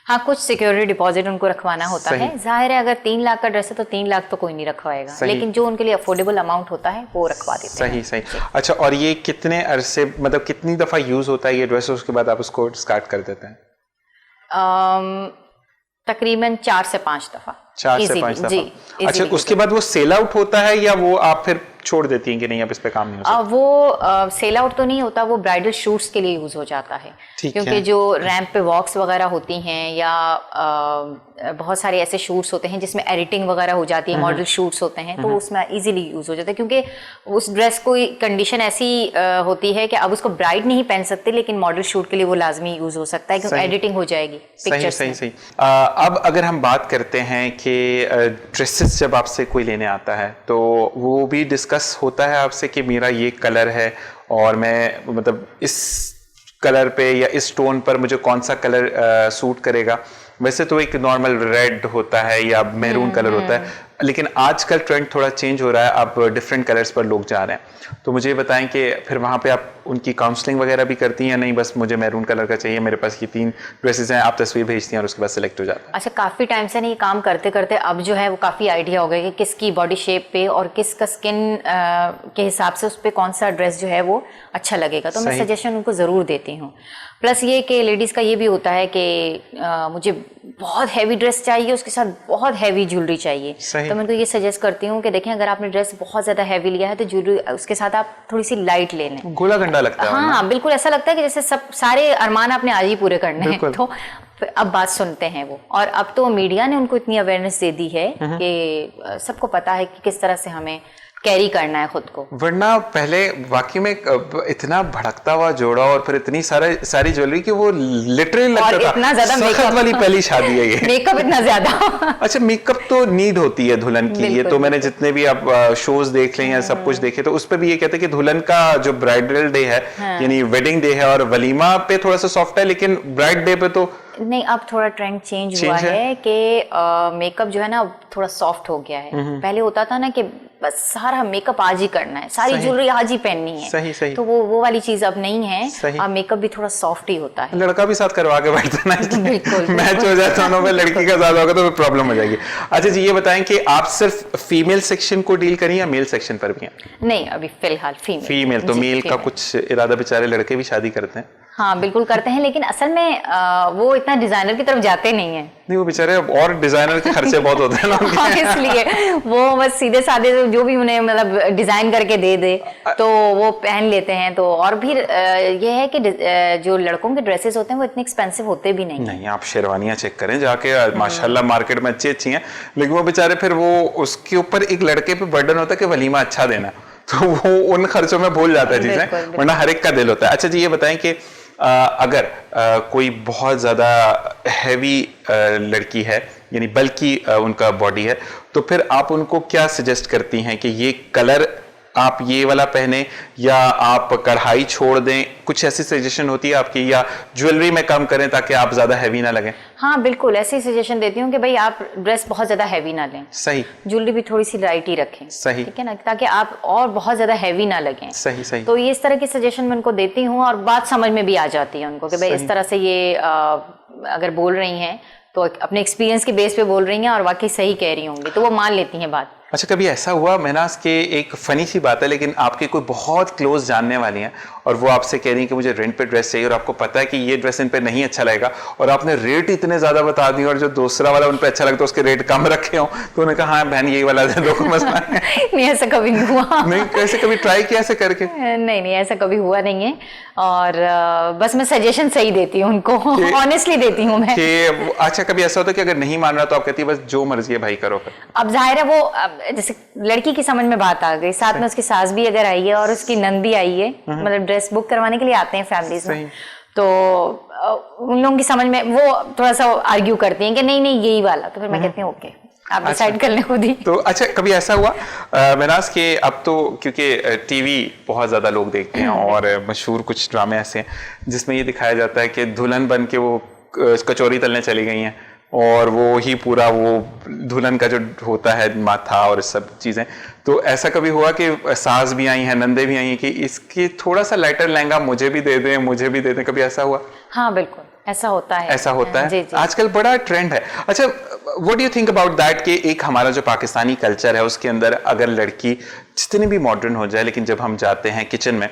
हाँ, कुछ सिक्योरिटी डिपॉजिट उनको रखवाना होता है। जाहिर है अगर 3 लाख का ड्रेस है तो 3 लाख तो कोई नहीं रखवाएगा, लेकिन जो उनके लिए अफोर्डेबल अमाउंट होता है वो रखवा देते हैं। सही। अच्छा, और ये कितने अरसे, मतलब कितनी दफा यूज होता है ये ड्रेस, उसके बाद आप उसको डिस्कार्ड कर देते हैं? तकरीबन 4 से 5 दफा। 4 से 5 दफा। जी। अच्छा, उसके बाद वो सेल आउट होता है या वो आप फिर छोड़ देती हैं कि नहीं अब इस पे काम नहीं हो सकता? वो सेल आउट तो नहीं होता, वो ब्राइडल शूट्स के लिए यूज हो जाता है, क्योंकि जो रैंप पे वॉक्स वगैरह होती हैं या बहुत सारे ऐसे शूट्स होते हैं जिसमें एडिटिंग वगैरह हो जाती है, मॉडल शूट्स होते हैं, तो उसमें इजीली यूज हो जाता है, क्योंकि उस ड्रेस को कंडीशन ऐसी होती है कि अब उसको ब्राइड नहीं पहन सकते, लेकिन मॉडल शूट के लिए वो लाजमी यूज हो सकता है, क्योंकि एडिटिंग हो जाएगी पिक्चर्स में। सही। अब अगर हम बात करते हैं कि ड्रेसेस जब आपसे कोई लेने आता है तो वो भी डिस्कस होता है आपसे कि मेरा ये कलर है और मैं मतलब इस कलर पे या इस टोन पर मुझे कौन सा कलर सूट करेगा? वैसे तो एक नॉर्मल रेड होता है या मैरून कलर होता है, लेकिन आजकल ट्रेंड थोड़ा चेंज हो रहा है, अब डिफरेंट कलर्स पर लोग जा रहे हैं। तो मुझे बताएं कि फिर वहाँ पे आप उनकी काउंसलिंग वगैरह भी करती हैं या नहीं, बस मुझे मैरून कलर का चाहिए, मेरे पास ये 3 ड्रेसेस हैं, आप तस्वीर भेजती हैं और उसके बाद सिलेक्ट हो जाता है? अच्छा, काफ़ी टाइम से नहीं, काम करते करते अब जो है वो काफ़ी आइडिया हो गया कि किसकी बॉडी शेप पे और किसका स्किन के हिसाब से उस पर कौन सा ड्रेस जो है वो अच्छा लगेगा, तो मैं सजेशन उनको ज़रूर देती हूँ। प्लस ये कि लेडीज़ का ये भी होता है कि मुझे बहुत हैवी ड्रेस चाहिए, उसके साथ बहुत हैवी ज्वेलरी चाहिए, तो मैं उनको ये सजेस्ट करती हूँ कि देखें, अगर आपने ड्रेस बहुत ज़्यादा हैवी लिया है तो ज्वेलरी उसके साथ आप थोड़ी सी लाइट ले लें। गोला गंडा लगता है। हाँ, बिल्कुल ऐसा लगता है कि जैसे सब सारे अरमान आपने आज ही पूरे करने हैं। तो अब बात सुनते हैं वो, और अब तो मीडिया ने उनको इतनी अवेयरनेस दे दी है कि सबको पता है कि किस तरह से हमें कैरी करना है खुद को। वरना पहले वाकई में इतना भड़कता हुआ जोड़ा और फिर इतनी सारी ज्वेलरी कि वो लिटरली लगता था इतना ज्यादा मेकअप वाली पहली शादी है ये। मेकअप इतना ज्यादा। अच्छा, मेकअप तो नीड होती है दुल्हन की, ये तो मैंने जितने भी आप शोज देख लें या सब कुछ देखे तो उस पर भी ये कहते हैं कि दुल्हन का जो ब्राइडल डे है, यानी वेडिंग डे है, और वलीमा पे थोड़ा सा सॉफ्ट है, लेकिन ब्राइड डे पे तो नहीं, अब थोड़ा ट्रेंड चेंज हुआ है कि मेकअप जो है ना थोड़ा सॉफ्ट हो गया है। पहले होता था ना कि बस सारा मेकअप आज ही करना है, सारी ज्वेलरी आज ही पहननी है। सही। तो वो वाली चीज अब नहीं है, अब मेकअप भी थोड़ा सॉफ्ट ही होता है। लड़का भी साथ करवा के बैठता ना, बिल्कुल मैच हो जाए दोनों में, लड़की का ज्यादा होगा तो प्रॉब्लम हो जाएगी। अच्छा जी, ये बताएं कि आप सिर्फ फीमेल सेक्शन को डील करें या मेल सेक्शन पर भी हैं? नहीं, अभी फिलहाल फीमेल। तो मेल का कुछ इरादा, बेचारे लड़के भी शादी करते हैं। हाँ, बिल्कुल करते हैं, लेकिन असल में वो इतना डिजाइनर की तरफ जाते नहीं है। नहीं, वो बेचारे और डिजाइनर के खर्चे बहुत होते हैं ना उनके। हाँ, इसलिए वो बस सीधे साधे जो भी उन्हें मतलब डिजाइन करके दे दे तो वो पहन लेते हैं। तो और भी ये है कि जो लड़कों के ड्रेसेस होते हैं वो इतने एक्सपेंसिव होते भी नहीं। आप शेरवानियां चेक करें जाके, माशाल्लाह मार्केट में अच्छी हैं, लेकिन वो बेचारे फिर वो उसके ऊपर एक लड़के पे बर्डन होता है कि वलीमा अच्छा देना, तो वो उन खर्चों में भूल जाता है चीजें, वरना हर एक का दिल होता है। अच्छा जी, ये बताएं कि अगर कोई बहुत ज़्यादा हैवी लड़की है, यानी बल्कि उनका बॉडी है, तो फिर आप उनको क्या सजेस्ट करती हैं कि ये कलर आप ये वाला पहने या आप कढ़ाई छोड़ दें? कुछ ऐसी सजेशन होती है आपकी, या ज्वेलरी में कम करें ताकि आप ज्यादा हैवी ना लगें? हाँ, बिल्कुल ऐसी सजेशन देती हूँ कि भाई आप ड्रेस बहुत ज्यादा हैवी ना लें। सही। ज्वेलरी भी थोड़ी सी लाइट ही रखें। सही। ठीक है ना, ताकि आप और बहुत ज्यादा हैवी ना लगें। सही। तो ये इस तरह की सजेशन मैं उनको देती हूँ, और बात समझ में भी आ जाती है उनको कि भाई इस तरह से ये अगर बोल रही हैं तो अपने एक्सपीरियंस के बेस पे बोल रही हैं और वाकई सही कह रही होंगी, तो वो मान लेती हैं बात। अच्छा, कभी ऐसा हुआ महनाज के, एक फनी सी बात है लेकिन आपके कोई बहुत क्लोज जानने वाली हैं और वो आपसे कह रही हैं कि मुझे रेंट पे ड्रेस चाहिए और आपको पता है कि ये ड्रेस इन पे नहीं अच्छा लगेगा और आपने रेट इतने ज्यादा बता दिए और जो दूसरा वाला उन पे अच्छा लगता है उसके रेट कम रखे हो, तो उन्होंने कहा हाँ बहन यही वाला दे दो, कोई मसला नहीं, ऐसा कभी नहीं हुआ। नहीं, कैसे कभी ट्राई किया ऐसे करके? नहीं, ऐसा कभी हुआ नहीं है। और बस मैं सजेशन सही देती हूँ उनको, ऑनेस्टली देती हूँ मैं। अच्छा, कभी ऐसा होता है कि अगर नहीं मान रहा तो आप कहती है बस जो मर्जी है भाई करो फिर? अब जाहिर है वो जैसे लड़की की समझ में बात आ गई, साथ में उसकी सास भी अगर आई है और उसकी नंद भी आई है, मतलब ड्रेस बुक करवाने के लिए आते हैं फैमिलीज में, तो उन लोगों की समझ में वो थोड़ा सा आर्ग्यू करती हैं कि नहीं यही वाला, तो फिर मैं कहती हूँ ओके आप डिसाइड कर लें खुद ही। तो अच्छा, कभी ऐसा हुआ महनाज के, अब तो क्योंकि टीवी बहुत ज्यादा लोग देखते हैं और मशहूर कुछ ड्रामे ऐसे हैं जिसमें ये दिखाया जाता है कि दुल्हन बन के वो कचौरी तलने चली गई हैं और वो ही पूरा वो दुल्हन का जो होता है माथा और सब चीजें, तो ऐसा कभी हुआ कि सास भी आई हैं, नंदे भी आई हैं कि इसकी थोड़ा सा लाइटर लहंगा मुझे भी दे दें, कभी ऐसा हुआ? हाँ बिल्कुल, ऐसा होता है। जी। आजकल बड़ा ट्रेंड है। अच्छा, what do you think about that कि एक हमारा जो पाकिस्तानी कल्चर है उसके अंदर अगर लड़की जितनी भी मॉडर्न हो जाए, लेकिन जब हम जाते हैं किचन में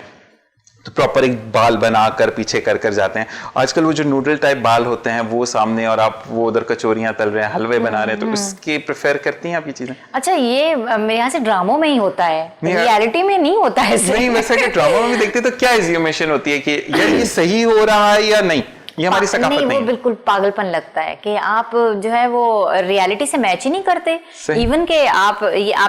तो प्रॉपर एक बाल बनाकर पीछे कर जाते हैं। आजकल वो जो नूडल टाइप बाल होते हैं वो सामने और आप वो उधर कचौरियां तल रहे हैं, हलवे बना रहे हैं, तो उसके प्रेफर करती हैं आप ये चीजें? अच्छा, ये मेरे यहाँ से ड्रामों में ही होता है, रियलिटी में नहीं होता है। नहीं, वैसे कि ड्रामों में देखते तो क्या एज्यूमेशन होती है कि यार ये सही हो रहा है या नहीं, ये हमारी सकाफत नहीं, वो बिल्कुल पागलपन लगता है कि आप जो है वो रियलिटी से मैच ही नहीं करते। इवन के आप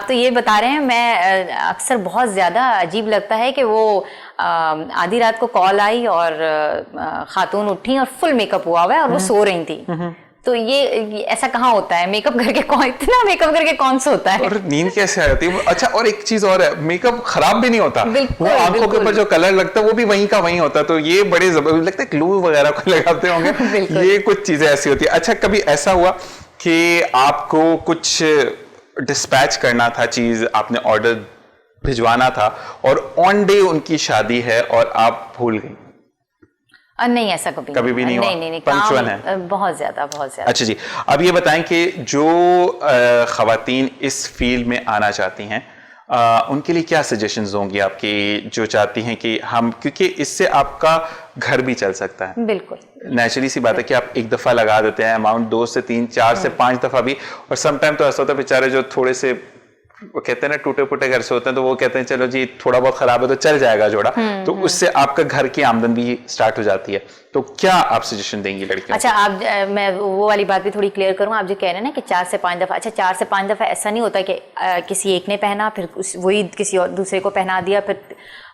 तो ये बता रहे हैं, मैं अक्सर बहुत ज्यादा अजीब लगता है कि वो आधी रात को कॉल आई और खातून उठी और फुल मेकअप हुआ हुआ है और वो सो रही थी। तो ये ऐसा कहाँ होता है? मेकअप करके इतना मेकअप करके कौन सोता है? और नींद कैसे आ जाती है? अच्छा, और एक चीज और है, मेकअप खराब भी नहीं होता, वो आंखों के ऊपर जो कलर लगता है वो भी वहीं का वहीं होता है, तो ये बड़े जबरदस्त लगता है, ग्लू वगैरह को लगाते होंगे, ये कुछ चीजें ऐसी होती है। अच्छा, कभी ऐसा हुआ कि आपको कुछ डिस्पैच करना था, चीज आपने ऑर्डर भिजवाना था और ऑन डे उनकी शादी है और आप भूल गई? नहीं, ऐसा कभी भी नहीं हुआ? नहीं, पंक्चुअल है बहुत ज्यादा। अच्छा जी, अब ये बताएं कि जो खवातीन इस फील्ड में आना चाहती हैं उनके लिए क्या सजेशंस होंगी आपकी, जो चाहती हैं कि हम, क्योंकि इससे आपका घर भी चल सकता है। बिल्कुल नेचुरली सी बात है कि आप एक दफा लगा देते हैं अमाउंट, 2 से 3 4 से 5 दफा भी, और समटाइम तो ऐसा होता है बेचारे जो थोड़े से वो कहते हैं ना टूटे फूटे घर से होते हैं, तो वो कहते हैं चलो जी थोड़ा बहुत खराब है तो चल जाएगा जोड़ा, तो उससे आपका घर की आमदन भी स्टार्ट हो जाती है। तो क्या आप सजेशन देंगी लड़कियों? अच्छा, आप मैं वो वाली बात भी थोड़ी क्लियर करूँ। आप जो कह रहे हैं ना कि 4 से 5 दफा, अच्छा 4 से 5 दफा ऐसा नहीं होता कि किसी एक ने पहना फिर वही किसी और दूसरे को पहना दिया फिर,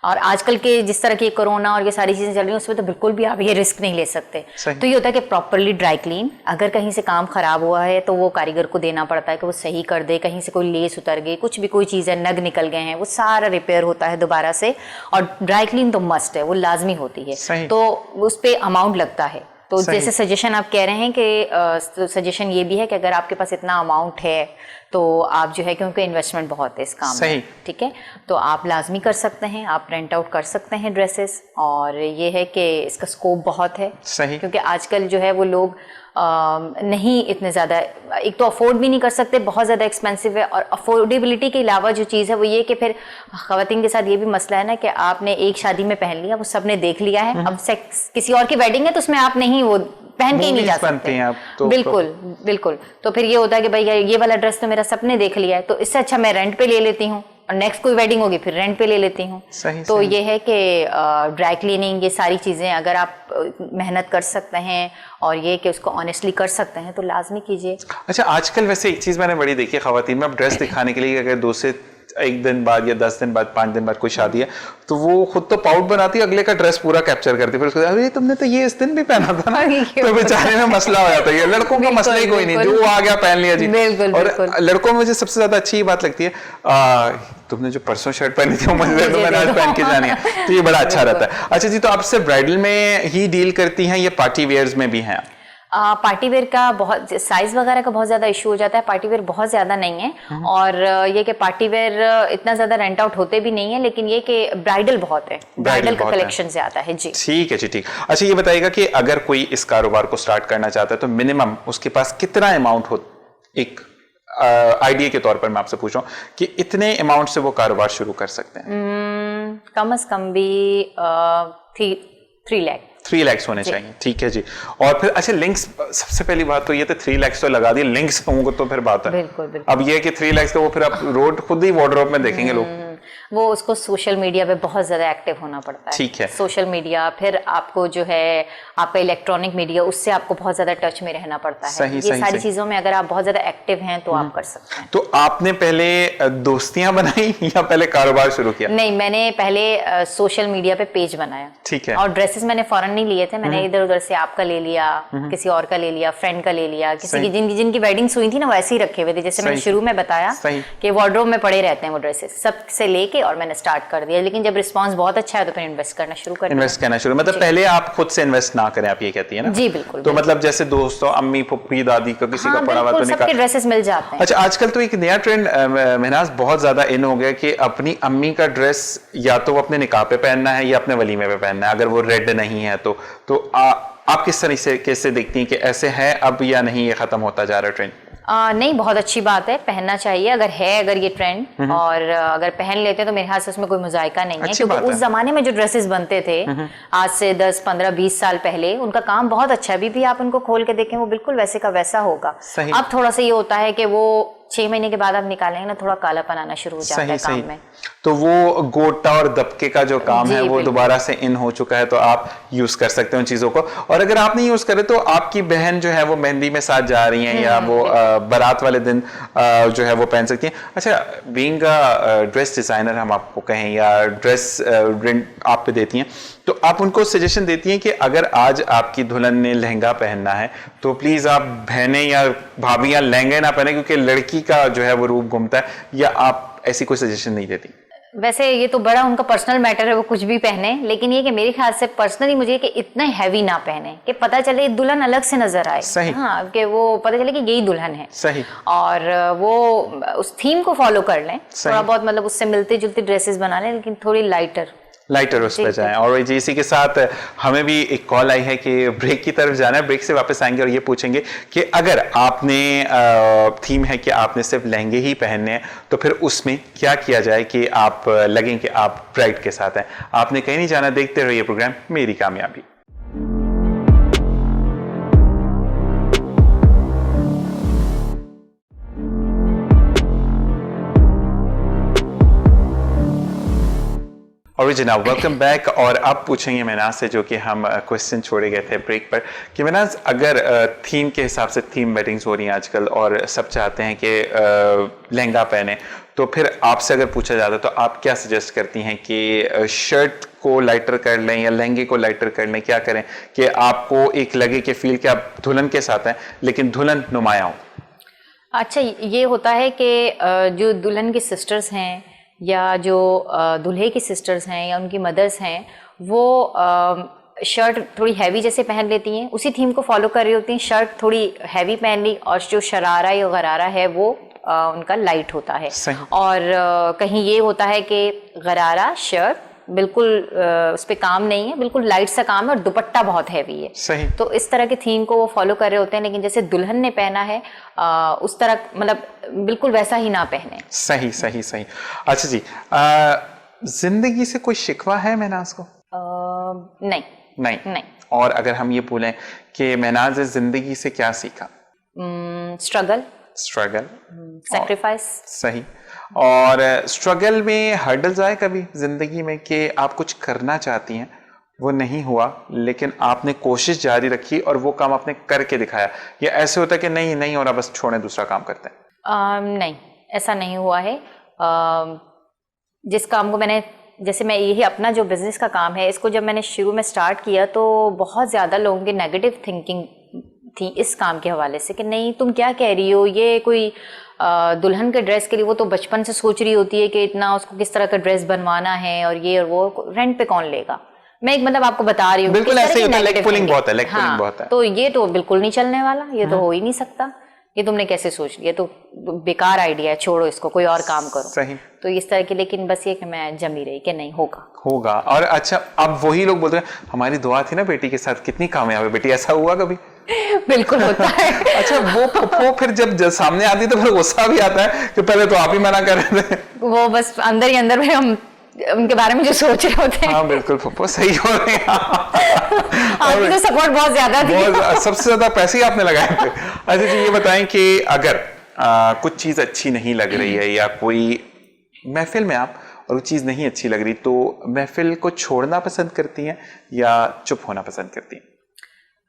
और आजकल के जिस तरह की कोरोना और ये सारी चीजें चल रही हैं उसमें तो बिल्कुल भी आप ये रिस्क नहीं ले सकते। तो ये होता है कि प्रॉपरली ड्राई क्लीन, अगर कहीं से काम खराब हुआ है तो वो कारीगर को देना पड़ता है कि वो सही कर दे, कहीं से कोई लेस उतर गई, कुछ भी कोई चीज़ है, नग निकल गए हैं, वो सारा रिपेयर होता है दोबारा से, और ड्राई क्लीन तो मस्ट है, वो लाजमी होती है, तो उस पर अमाउंट लगता है। तो जैसे सजेशन आप कह रहे हैं कि सजेशन ये भी है कि अगर आपके पास इतना अमाउंट है तो आप जो है, क्योंकि इन्वेस्टमेंट बहुत है इस काम में, ठीक है, तो आप लाजमी कर सकते हैं, आप रेंट आउट कर सकते हैं ड्रेसेस, और ये है कि इसका स्कोप बहुत है, क्योंकि आजकल जो है वो लोग नहीं इतने ज़्यादा, एक तो अफोर्ड भी नहीं कर सकते, बहुत ज़्यादा एक्सपेंसिव है, और अफोर्डेबिलिटी के अलावा जो चीज़ है वो ये कि फिर ख़वातीन के साथ ये भी मसला है ना कि आपने एक शादी में पहन लिया, वो सब ने देख लिया है, अब किसी और की वेडिंग है तो उसमें आप नहीं वो पहन के ही नहीं जा सकते आप, तो बिल्कुल। तो फिर ये होता है कि भाई ये वाला ड्रेस तो मेरा सबने देख लिया है, तो इससे अच्छा मैं रेंट पे ले लेती हूँ, और नेक्स्ट कोई वेडिंग होगी फिर रेंट पे ले लेती हूँ। तो ये है कि ड्राई क्लीनिंग, ये सारी चीज़ें अगर आप मेहनत कर सकते हैं और ये कि उसको ऑनेस्टली कर सकते हैं तो लाजमी कीजिए। अच्छा, आजकल वैसे एक चीज़ मैंने बड़ी देखी है खवातीन में, अब ड्रेस दिखाने के लिए अगर 2 से 1 दिन बाद या 10 दिन बाद 5 दिन बाद कोई शादी है तो वो खुद तो पाउट बनाती है, अगले का ड्रेस पूरा कैप्चर करती है, फिर उसको अरे तुमने तो ये इस दिन भी पहना था ना, तो बेचारे में मसला हो जाता है। लड़कों का मसला ही कोई नहीं, जो आ गया पहन लिया जी। और लड़कों में मुझे सबसे ज्यादा अच्छी बात लगती है, तुमने जो परसों शर्ट पहनी थी वो मुझे तो मैंने आज पहन के जानी है, तो ये बड़ा अच्छा रहता है। अच्छा जी, तो आप सिर्फ ब्राइडल में ही डील करती हैं या पार्टी वेयर्स में भी हैं? पार्टी वेयर का बहुत साइज वगैरह का बहुत ज्यादा इशू हो जाता है, पार्टी वेयर बहुत ज्यादा नहीं है, और ये कि पार्टी वेयर इतना ज्यादा रेंट आउट होते भी नहीं है, लेकिन ये कि ब्राइडल बहुत है, ब्राइडल का कलेक्शन ज्यादा है जी। ठीक है जी, ठीक। अच्छा, ये बताइएगा कि अगर कोई इस कारोबार को स्टार्ट करना चाहता है तो मिनिमम उसके पास कितना अमाउंट हो, एक आइडिया के तौर पर मैं आपसे पूछ रहा हूँ कि इतने अमाउंट से वो कारोबार शुरू कर सकते हैं? कम से कम भी 3 लाख 3 लाख होने चाहिए, ठीक है जी। और फिर अच्छा, लिंक्स, सबसे पहली बात तो ये तो 3 लाख तो लगा दिए, लिंक्स होंगे तो फिर बात है। बिल्कुल बिल्कुल। अब ये है कि 3 लाख का वो फिर आप रोड खुद ही वार्डरोब में देखेंगे लोग। वो उसको सोशल मीडिया पे बहुत ज्यादा एक्टिव होना पड़ता है। ठीक है। सोशल मीडिया, फिर आपको जो है आपका इलेक्ट्रॉनिक मीडिया, उससे आपको बहुत ज्यादा टच में रहना पड़ता है। सही, ये सही, सारी सही। चीजों में अगर आप बहुत ज्यादा एक्टिव हैं तो आप कर सकते हैं। तो आपने पहले दोस्तियां बनाई या पहले कारोबार शुरू किया? नहीं, मैंने पहले सोशल मीडिया पे पेज बनाया। ठीक है। और ड्रेसेस मैंने फॉरन नहीं लिए थे, मैंने इधर उधर से आपका ले लिया, किसी और का ले लिया, फ्रेंड का ले लिया, किसी की जिनकी वेडिंग्स हुई थी ना, वैसे ही रखे हुए थे। जैसे मैंने शुरू में बताया कि वार्डरोब में पड़े रहते हैं वो ड्रेसेस, सबसे लेके और मैंने स्टार्ट कर दिया। लेकिन जब रिस्पांस बहुत अच्छा है तो फिर इन्वेस्ट करना शुरू कर दिया। इन्वेस्ट करना शुरू, मतलब पहले आप खुद से इन्वेस्ट ना करें, आप ये कहती है ना? जी बिल्कुल। तो मतलब जैसे दोस्तों, अम्मी, पुप्पी, दादी को किसी का पड़ा हुआ तो सबके ड्रेसेस मिल जाते हैं। अच्छा, आजकल तो एक नया ट्रेंड महनाज बहुत ज्यादा इन हो गया कि अपनी अम्मी का ड्रेस या तो वो अपने निकाह पे पहनना है या अपने वलीमे पे पहनना है, अगर वो रेड नहीं है तो आप किस तरह से कैसे देखती हैं कि ऐसे है अब या नहीं, ये खत्म होता जा रहा है ट्रेंड? नहीं, बहुत अच्छी बात है, पहनना चाहिए अगर ये ट्रेंड, और अगर पहन लेते हैं तो मेरे ख्याल से उसमें कोई मुजायका नहीं है। क्योंकि उस जमाने में जो ड्रेसेस बनते थे आज से 10, 15, 20 साल पहले, उनका काम बहुत अच्छा है। अभी भी आप उनको खोल के देखें वो बिल्कुल वैसे का वैसा होगा। अब थोड़ा सा ये होता है कि वो 6 महीने के बाद आप निकालेंगे ना, थोड़ा कालापन आना शुरू हो जाता है काम में। तो वो गोटा और दबके का जो काम है वो दोबारा से इन हो चुका है, तो आप यूज कर सकते हो उन चीजों को। और अगर आप नहीं यूज करें तो आपकी बहन जो है वो मेहंदी में साथ जा रही हैं या वो बारात वाले दिन जो है वो पहन सकती हैं। अच्छा, बीइंग ड्रेस डिजाइनर हम आपको कहें या ड्रेस रेंट आप पे देती हैं, तो आप उनको सजेशन देती हैं कि अगर आज आपकी दुल्हन ने लहंगा पहनना है तो प्लीज आप बहनें या भाभियां लहंगे ना पहने क्योंकि लड़की का जो है वो रूप घूमता है, या आप ऐसी कोई सजेशन नहीं देती? वैसे ये तो बड़ा उनका पर्सनल मैटर है, वो कुछ भी पहने, लेकिन ये कि मेरे ख्याल से पर्सनली मुझे कि इतना हैवी ना पहने कि पता चले दुल्हन अलग से नजर आए। सही। हाँ, कि वो पता चले कि यही दुल्हन है। सही। और वो उस थीम को फॉलो कर लें, थोड़ा बहुत मतलब उससे मिलती जुलती ड्रेसेस बना लें, लेकिन थोड़ी लाइटर उस पर जाएं। और इसी के साथ हमें भी एक कॉल आई है कि ब्रेक की तरफ जाना है, ब्रेक से वापस आएंगे और ये पूछेंगे कि अगर आपने थीम है कि आपने सिर्फ लहंगे ही पहनने हैं तो फिर उसमें क्या किया जाए कि आप लगें कि आप ब्राइड के साथ हैं। आपने कहीं नहीं जाना, देखते रहिए प्रोग्राम मेरी कामयाबी। Original welcome back. और अब पूछेंगे महनाज से, जो कि हम क्वेश्चन छोड़े गए थे ब्रेक पर, कि महनाज अगर थीम के हिसाब से थीम वेडिंग्स हो रही हैं आजकल और सब चाहते हैं कि लहंगा पहने, तो फिर आपसे अगर पूछा जाता तो आप क्या सजेस्ट करती हैं कि शर्ट को लाइटर कर लें या लहंगे को लाइटर कर लें? क्या करें कि आपको एक लगे कि फील कि आप दुल्हन के साथ हैं लेकिन दुल्हन नुमाया हो? अच्छा, ये होता है कि जो दुल्हन की सिस्टर्स हैं या जो दूल्हे की सिस्टर्स हैं या उनकी मदर्स हैं, वो शर्ट थोड़ी हैवी जैसे पहन लेती हैं, उसी थीम को फॉलो कर रही होती हैं, शर्ट थोड़ी हैवी पहन ली और जो शरारा या गरारा है वो उनका लाइट होता है। और कहीं ये होता है कि गरारा शर्ट बिल्कुल उस पे काम नहीं है, बिल्कुल लाइट सा काम है और दुपट्टा बहुत हैवी है। सही। तो इस तरह की थीम को वो फॉलो कर रहे होते हैं, लेकिन जैसे दुल्हन ने पहना है उस तरह मतलब बिल्कुल वैसा ही ना पहने। सही सही सही। अच्छा जी, जिंदगी से कोई शिकवा है महनाज को? नहीं। और अगर हम ये बोलें कि महनाज ने जिंदगी से क्या सीखा? Struggle, sacrifice. सही। और स्ट्रगल में हर्डल्स आए कभी जिंदगी में कि आप कुछ करना चाहती हैं, वो नहीं हुआ लेकिन आपने कोशिश जारी रखी और वो काम आपने करके दिखाया, या ऐसे होता है कि नहीं हो रहा बस छोड़ें दूसरा काम करते हैं? नहीं, ऐसा नहीं हुआ है। जिस काम को जैसे मैं यही अपना जो बिजनेस का काम है, इसको जब मैंने शुरू में स्टार्ट किया तो बहुत ज़्यादा लोगों की नेगेटिव थिंकिंग थी इस काम के हवाले से कि नहीं तुम क्या कह रही हो, ये कोई दुल्हन के ड्रेस के लिए वो तो बचपन से सोच रही होती है कि इतना उसको किस तरह का ड्रेस बनवाना है और ये और वो, रेंट पे कौन लेगा। मैं एक मतलब आपको बता रही हूँ, बिल्कुल ऐसे ही होता है, लेग पुलिंग बहुत है। तो ये तो बिल्कुल नहीं चलने वाला, ये तो हो ही नहीं सकता, ये तुमने कैसे सोच लिया, तो बेकार आइडिया है, छोड़ो इसको, कोई और काम करो। सही। तो इस तरह की, लेकिन बस ये कि मैं जमी रही कि नहीं होगा। और अच्छा, अब वही लोग बोलते हैं हमारी दुआ थी ना बेटी के साथ, कितनी कामयाब है बेटी, ऐसा हुआ कभी? बिल्कुल होता है। अच्छा, वो पप्पो फिर जब सामने आती है तो फिर गुस्सा भी आता है कि पहले तो आप ही मना कर रहे थे। वो बस अंदर ही अंदर में हम उनके बारे में जो सोच रहे होते हैं। हाँ बिल्कुल पप्पो, सही हो रहे हैं। आपकी तो सपोर्ट बहुत ज्यादा थी। सबसे ज्यादा पैसे ही आपने लगाए थे। अच्छा जी, ये बताएं कि अगर कुछ चीज अच्छी नहीं लग रही है या कोई महफिल में आप और वो चीज नहीं अच्छी लग रही, तो महफिल को छोड़ना पसंद करती हैं या चुप होना पसंद करती हैं?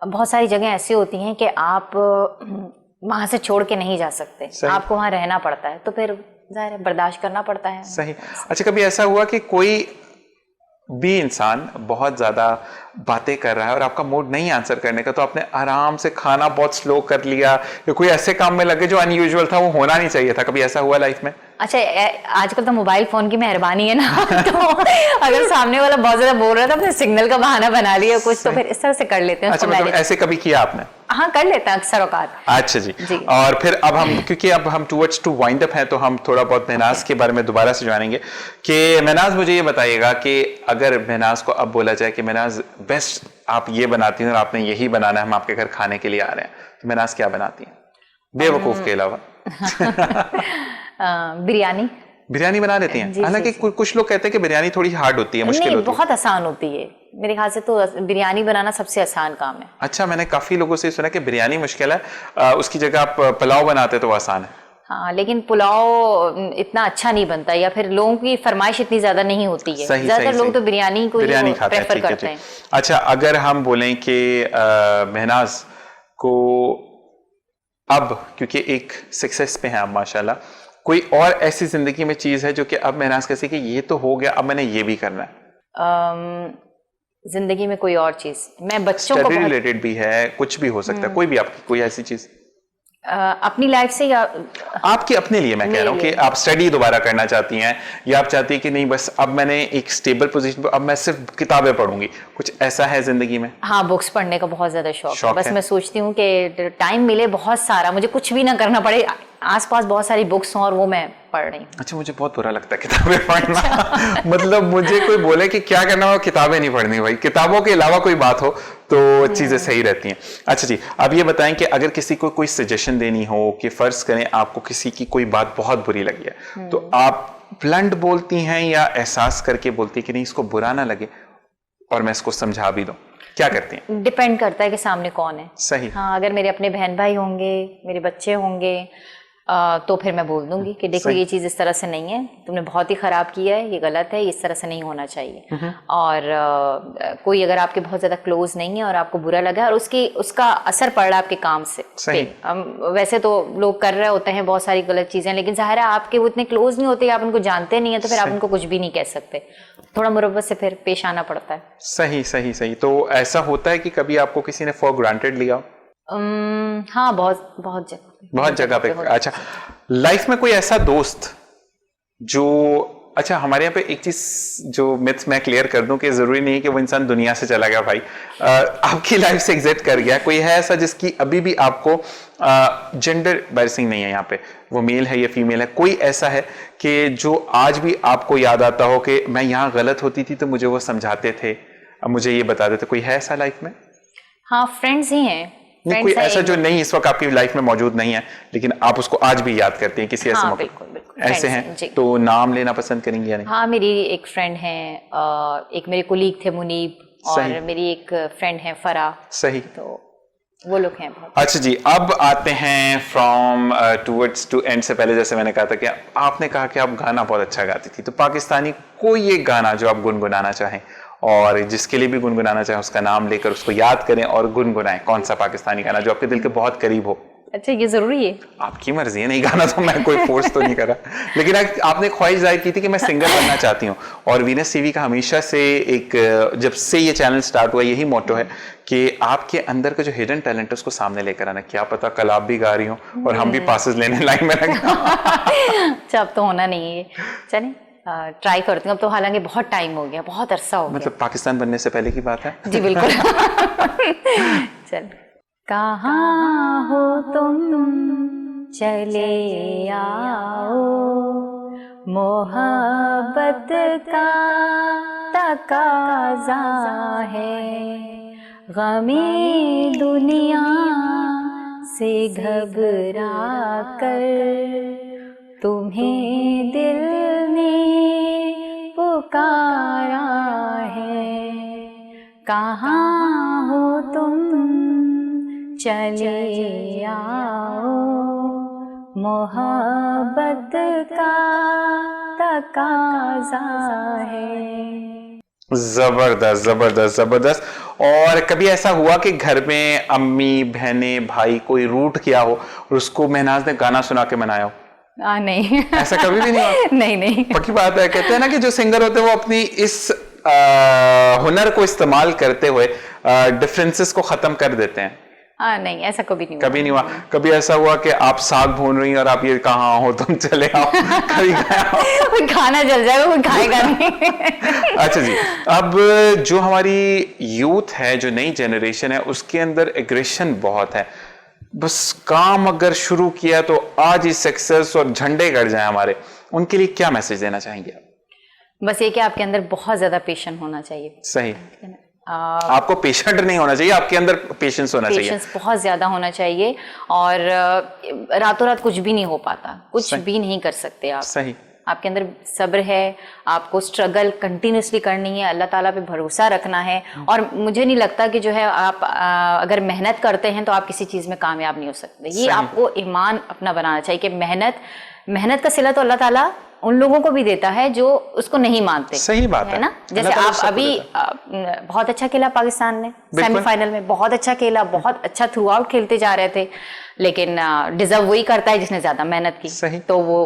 बहुत सारी जगह ऐसी होती हैं कि आप वहां से छोड़ के नहीं जा सकते, आपको वहां रहना पड़ता है, तो फिर जाहिर है बर्दाश्त करना पड़ता है। सही। अच्छा, कभी ऐसा हुआ कि कोई भी इंसान बहुत ज्यादा बातें कर रहा है और आपका मूड नहीं आंसर करने का, तो आपने आराम से खाना बहुत स्लो कर लिया या कोई ऐसे काम में लगे जो अनयूजुअल था, वो होना नहीं चाहिए था, कभी ऐसा हुआ लाइफ में? अच्छा, आजकल तो मोबाइल फोन की मेहरबानी है ना, तो अगर सामने वाला बहुत ज्यादा बोल रहा था, अपने सिग्नल का बहाना बना लिया कुछ, तो फिर इस तरह से कर लेते हैं। अच्छा, मतलब ऐसे कभी किया आपने? हाँ, कर लेते हैं अक्सर औकात। अच्छा जी। और फिर अब हम, क्योंकि अब हम टुवर्ड्स टू वाइंड अप हैं, तो हम थोड़ा बहुत महनाज के बारे में दोबारा से जानेंगे कि महनाज, मुझे ये बताइएगा कि अगर महनाज को अब बोला जाए कि महनाज बेस्ट आप ये बनाती हैं और आपने यही बनाना है, हम आपके घर खाने के लिए आ रहे हैं, तो महनाज क्या बनाती हैं बेवकूफ के अलावा? बिरयानी। बिरयानी बना लेती हैं? हालांकि कुछ लोग कहते हैं कि बिरयानी थोड़ी हार्ड होती है, मुश्किल होती है। बहुत आसान होती है मेरे ख्याल से, तो बिरयानी बनाना सबसे आसान काम है। अच्छा, मैंने काफी लोगों से सुना कि बिरयानी मुश्किल है, उसकी जगह आप पुलाव बनाते तो आसान है। हाँ, लेकिन पुलाव इतना अच्छा नहीं बनता, या फिर लोगों की फरमाइश इतनी ज्यादा नहीं होती है, ज्यादातर लोग तो बिरयानी को प्रेफर करते हैं। अच्छा, अगर हम बोलें कि महनाज को अब, क्योंकि एक सक्सेस पे हैं आप माशाल्लाह, कोई और ऐसी जिंदगी में चीज है जो कि अब महनाज कैसे कि ये तो हो गया, अब मैंने ये भी करना है? जिंदगी में कोई और चीज, मैं बच्चों को रिलेटेड भी है, कुछ भी हो सकता है, कोई भी आपकी कोई ऐसी चीज अपनी लाइफ से, या आपकी अपने लिए मैं कह रहा हूँ कि आप स्टडी दोबारा करना चाहती हैं, या आप चाहती हैं कि नहीं बस अब मैंने एक स्टेबल पोजीशन पर, अब मैं सिर्फ किताबें पढ़ूंगी, कुछ ऐसा है जिंदगी में? हाँ, बुक्स पढ़ने का बहुत ज्यादा शौक है। बस मैं सोचती हूँ कि टाइम मिले बहुत सारा, मुझे कुछ भी ना करना पड़े, आसपास बहुत सारी बुक्स हों और वो मैं पढ़ रही हूँ। अच्छा, मुझे बहुत बुरा लगता है किताबें पढ़ना। मतलब मुझे कोई बोले कि क्या करना हो, किताबें नहीं पढ़नी भाई, किताबों के अलावा कोई बात हो तो चीजें सही रहती हैं। अच्छा जी, अब ये बताएं कि अगर किसी को कोई सजेशन देनी हो, कि फर्ज करें आपको किसी की कोई बात बहुत बुरी लगी है, तो आप ब्लंट बोलती हैं या एहसास करके बोलती हैं कि नहीं इसको बुरा ना लगे और मैं इसको समझा भी दूं, क्या करती हैं? डिपेंड करता है कि सामने कौन है। सही। हाँ, अगर मेरे अपने बहन भाई होंगे, मेरे बच्चे होंगे, तो फिर मैं बोल दूंगी कि देखो ये चीज इस तरह से नहीं है, तुमने बहुत ही खराब किया है, ये गलत है, इस तरह से नहीं होना चाहिए। और कोई अगर आपके बहुत ज्यादा क्लोज नहीं है और आपको बुरा लगा और उसका असर पड़ रहा है आपके काम से, वैसे तो लोग कर रहे होते हैं बहुत सारी गलत चीजें, लेकिन जाहिर है आपके वो इतने क्लोज नहीं होते, आप उनको जानते नहीं है, तो फिर आप उनको कुछ भी नहीं कह सकते, थोड़ा मुरब्बत से फिर पेश आना पड़ता है। सही सही सही। तो ऐसा होता है कि कभी आपको किसी ने फॉर ग्रांटेड लिया? हाँ, बहुत जगह पे। अच्छा, लाइफ में कोई ऐसा दोस्त जो, अच्छा हमारे यहाँ पे एक चीज जो मिथ मैं क्लियर कर दूं कि जरूरी नहीं है कि वो इंसान दुनिया से चला गया भाई, आपकी लाइफ से एग्जिट कर गया, कोई है ऐसा जिसकी अभी भी आपको, जेंडर बायसिंग नहीं है यहाँ पे, वो मेल है या फीमेल है, कोई ऐसा है कि जो आज भी आपको याद आता हो कि मैं यहाँ गलत होती थी तो मुझे वो समझाते थे, अब मुझे ये बता देते, कोई है ऐसा लाइफ में? हाँ, फ्रेंड्स ही हैं। नहीं, कोई ऐसा जो नहीं इस वक्त आपकी लाइफ में मौजूद नहीं है लेकिन आप उसको आज भी याद करती हैं किसी ऐसे मौके? बिल्कुल ऐसे हैं, तो नाम लेना पसंद करेंगी या नहीं? हाँ, मेरी एक फ्रेंड है, एक मेरे कोलीग थे मुनीब, और मेरी एक फ्रेंड है फरा। सही। तो वो लोग हैं बहुत। अच्छा जी, अब आते हैं फ्रॉम टूवर्ड्स टू एंड से पहले, जैसे मैंने कहा था कि आपने कहा कि आप गाना बहुत अच्छा गाती थी, तो पाकिस्तानी कोई एक गाना जो आप गुनगुनाना चाहें और जिसके लिए भी गुनगुनाना चाहें उसका नाम लेकर उसको याद करें और गुनगुनाएं, कौन सा पाकिस्तानी गाना जो आपके दिल के बहुत करीब हो? अच्छा, ये जरूरी है? आपकी मर्जी है, नहीं गाना तो मैं कोई फोर्स तो नहीं कर रहा, लेकिन आपने ख्वाहिश जाहिर की थी कि मैं सिंगर बनना चाहती हूँ, और वीनस टीवी का हमेशा से एक, जब से ये चैनल स्टार्ट हुआ यही मोटो है कि आपके अंदर का जो हिडन टैलेंट है उसको सामने लेकर आना। क्या पता कल आप भी गा रही हो और हम भी पासेस लेने लाइन में लगे। अच्छा, अब तो होना नहीं है, चलें ट्राई करती हूँ, अब तो हालांकि बहुत टाइम हो गया, बहुत अरसा हो गया। मतलब पाकिस्तान बनने से पहले की बात है? जी बिल्कुल। चल, कहाँ हो तुम चले आओ, मोहब्बत का तकाज़ा है, गमे दुनिया से घबरा कर तुम्हें दिल ने पुकारा है, कहाँ हो तुम चले आओ, मोहब्बत का तकाज़ा है। जबरदस्त जबरदस्त जबरदस्त। और कभी ऐसा हुआ कि घर में अम्मी, बहनें, भाई कोई रूठ किया हो और उसको महनाज ने गाना सुना के मनाया हो? नहीं ऐसा कभी भी नहीं हुआ? नहीं पक्की बात है। कहते हैं ना कि जो सिंगर होते हैं वो अपनी इस हुनर को इस्तेमाल करते हुए डिफरेंसेस को खत्म कर देते हैं। नहीं, ऐसा कभी नहीं कभी नहीं हुआ? कभी ऐसा हुआ कि आप साग भून रही हैं और आप ये कहाँ हो तुम चले आओ, कभी गया खाना जल जाएगा, कोई खाएगा नहीं। अच्छा जी, अब जो हमारी यूथ है, जो नई जनरेशन है, उसके अंदर एग्रेशन बहुत है। बस काम अगर शुरू किया तो आज ही सक्सेस और झंडे गड़ जाए हमारे, उनके लिए क्या मैसेज देना चाहेंगे आप? बस ये कि आपके अंदर बहुत ज्यादा पेशेंस होना चाहिए। सही। आपको पेशेंट नहीं होना चाहिए, आपके अंदर पेशेंस होना चाहिए। पेशेंस बहुत ज्यादा होना चाहिए। और रातों रात कुछ भी नहीं हो पाता, कुछ भी नहीं कर सकते आप। सही। आपके अंदर सब्र है, आपको स्ट्रगल कंटिन्यूसली करनी है, अल्लाह ताला पे भरोसा रखना है। और मुझे नहीं लगता कि जो है आप अगर मेहनत करते हैं तो आप किसी चीज में कामयाब नहीं हो सकते। ये आपको ईमान अपना बनाना चाहिए कि मेहनत का सिला तो अल्लाह ताला उन लोगों को भी देता है जो उसको नहीं मानते। सही बात है ना। जैसे आप अभी बहुत अच्छा खेला पाकिस्तान ने, सेमीफाइनल में बहुत अच्छा खेला, बहुत अच्छा थ्रू आउट खेलते जा रहे थे, लेकिन डिजर्व वही करता है जिसने ज्यादा मेहनत की। सही। तो वो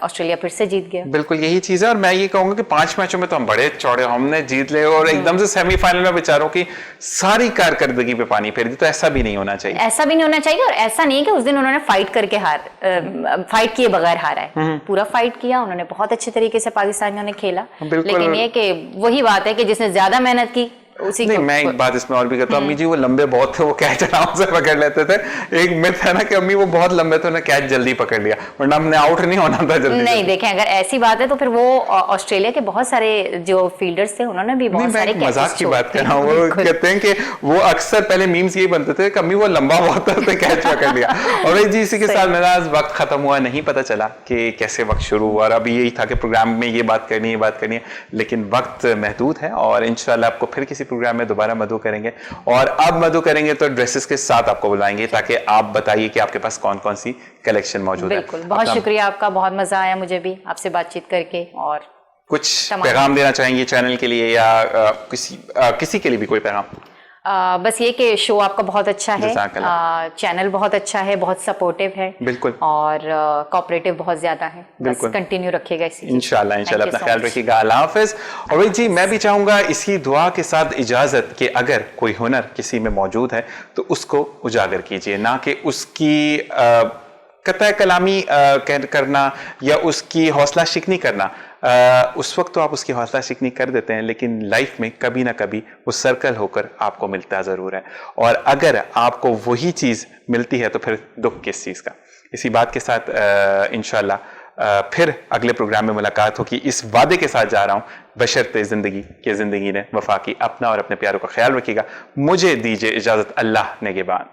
ऑस्ट्रेलिया फिर से जीत गया। बिल्कुल यही चीज है। और मैं ये कहूंगा कि 5 मैचों में तो हम बड़े चौड़े, हमने जीत ले और एकदम से सेमीफाइनल में बेचारों की सारी कारकर्दगी पे पानी फेर दी। तो ऐसा भी नहीं होना चाहिए। ऐसा भी नहीं होना चाहिए। और ऐसा नहीं है कि उस दिन उन्होंने फाइट करके फाइट किए बगैर हारा है। पूरा फाइट किया उन्होंने, बहुत अच्छे तरीके से पाकिस्तानियों ने खेला। लेकिन ये कि वही बात है कि जिसने ज्यादा मेहनत की उसी नहीं, मैं एक बात इसमें और भी कहता हूँ, अम्मी जी वो लंबे बहुत थे, वो कैच आराम से पकड़ लेते थे। एक मिथ है ना कि अम्मी वो बहुत लंबे थे, उन्हें कैच जल्दी पकड़ लिया, वरना हमने आउट नहीं होना था जल्दी। नहीं देखें, अगर ऐसी बात है तो फिर वो ऑस्ट्रेलिया के बहुत सारे जो फील्डर्स थे उन्होंने भी बहुत सारे कैचेस मजाक की बात कर रहा हूँ। वो कहते हैं कि वो अक्सर पहले मीम्स यही बनते थे कि अम्मी वो लंबा बहुत था तो कैच पकड़ लिया। और भाई जी इसी के साथ मेरा वक्त खत्म हुआ, नहीं पता चला कि कैसे वक्त शुरू हुआ। और अभी यही था कि प्रोग्राम में ये बात करनी है, लेकिन वक्त महदूद है। और इंशाल्लाह आपको फिर किसी प्रोग्राम में दोबारा मधु करेंगे। और अब मधु करेंगे तो ड्रेसेस के साथ आपको बुलाएंगे ताकि आप बताइए कि आपके पास कौन कौन सी कलेक्शन मौजूद है। बिल्कुल, बहुत शुक्रिया आपका, बहुत मजा आया मुझे भी आपसे बातचीत करके। और कुछ पैगाम देना चाहेंगे चैनल के लिए या किसी के लिए भी कोई पैगाम? बस ये कि शो आपका बहुत अच्छा है, चैनल बहुत अच्छा है, बहुत सपोर्टिव है। बिल्कुल। और कोऑपरेटिव बहुत ज्यादा है। बस कंटिन्यू रखिएगा इसी। इंशाल्लाह अपना ख्याल रखिएगा। अल्लाह हाफिज। और भाई जी मैं भी चाहूंगा इसी दुआ के साथ इजाजत कि अगर कोई हुनर किसी में मौजूद है तो उसको उजागर कीजिए, ना कि उसकी कतई कलामी करना या उसकी हौसला शिकनी करना। उस वक्त तो आप उसकी हौसला शिकनी कर देते हैं, लेकिन लाइफ में कभी ना कभी वो सर्कल होकर आपको मिलता ज़रूर है। और अगर आपको वही चीज़ मिलती है तो फिर दुख किस चीज़ का। इसी बात के साथ इंशाल्लाह फिर अगले प्रोग्राम में मुलाकात होगी, इस वादे के साथ जा रहा हूँ, बशर्ते ज़िंदगी ने वफा की। अपना और अपने प्यारों का ख्याल रखिएगा। मुझे दीजिए इजाज़त। अल्लाह नेगेबान।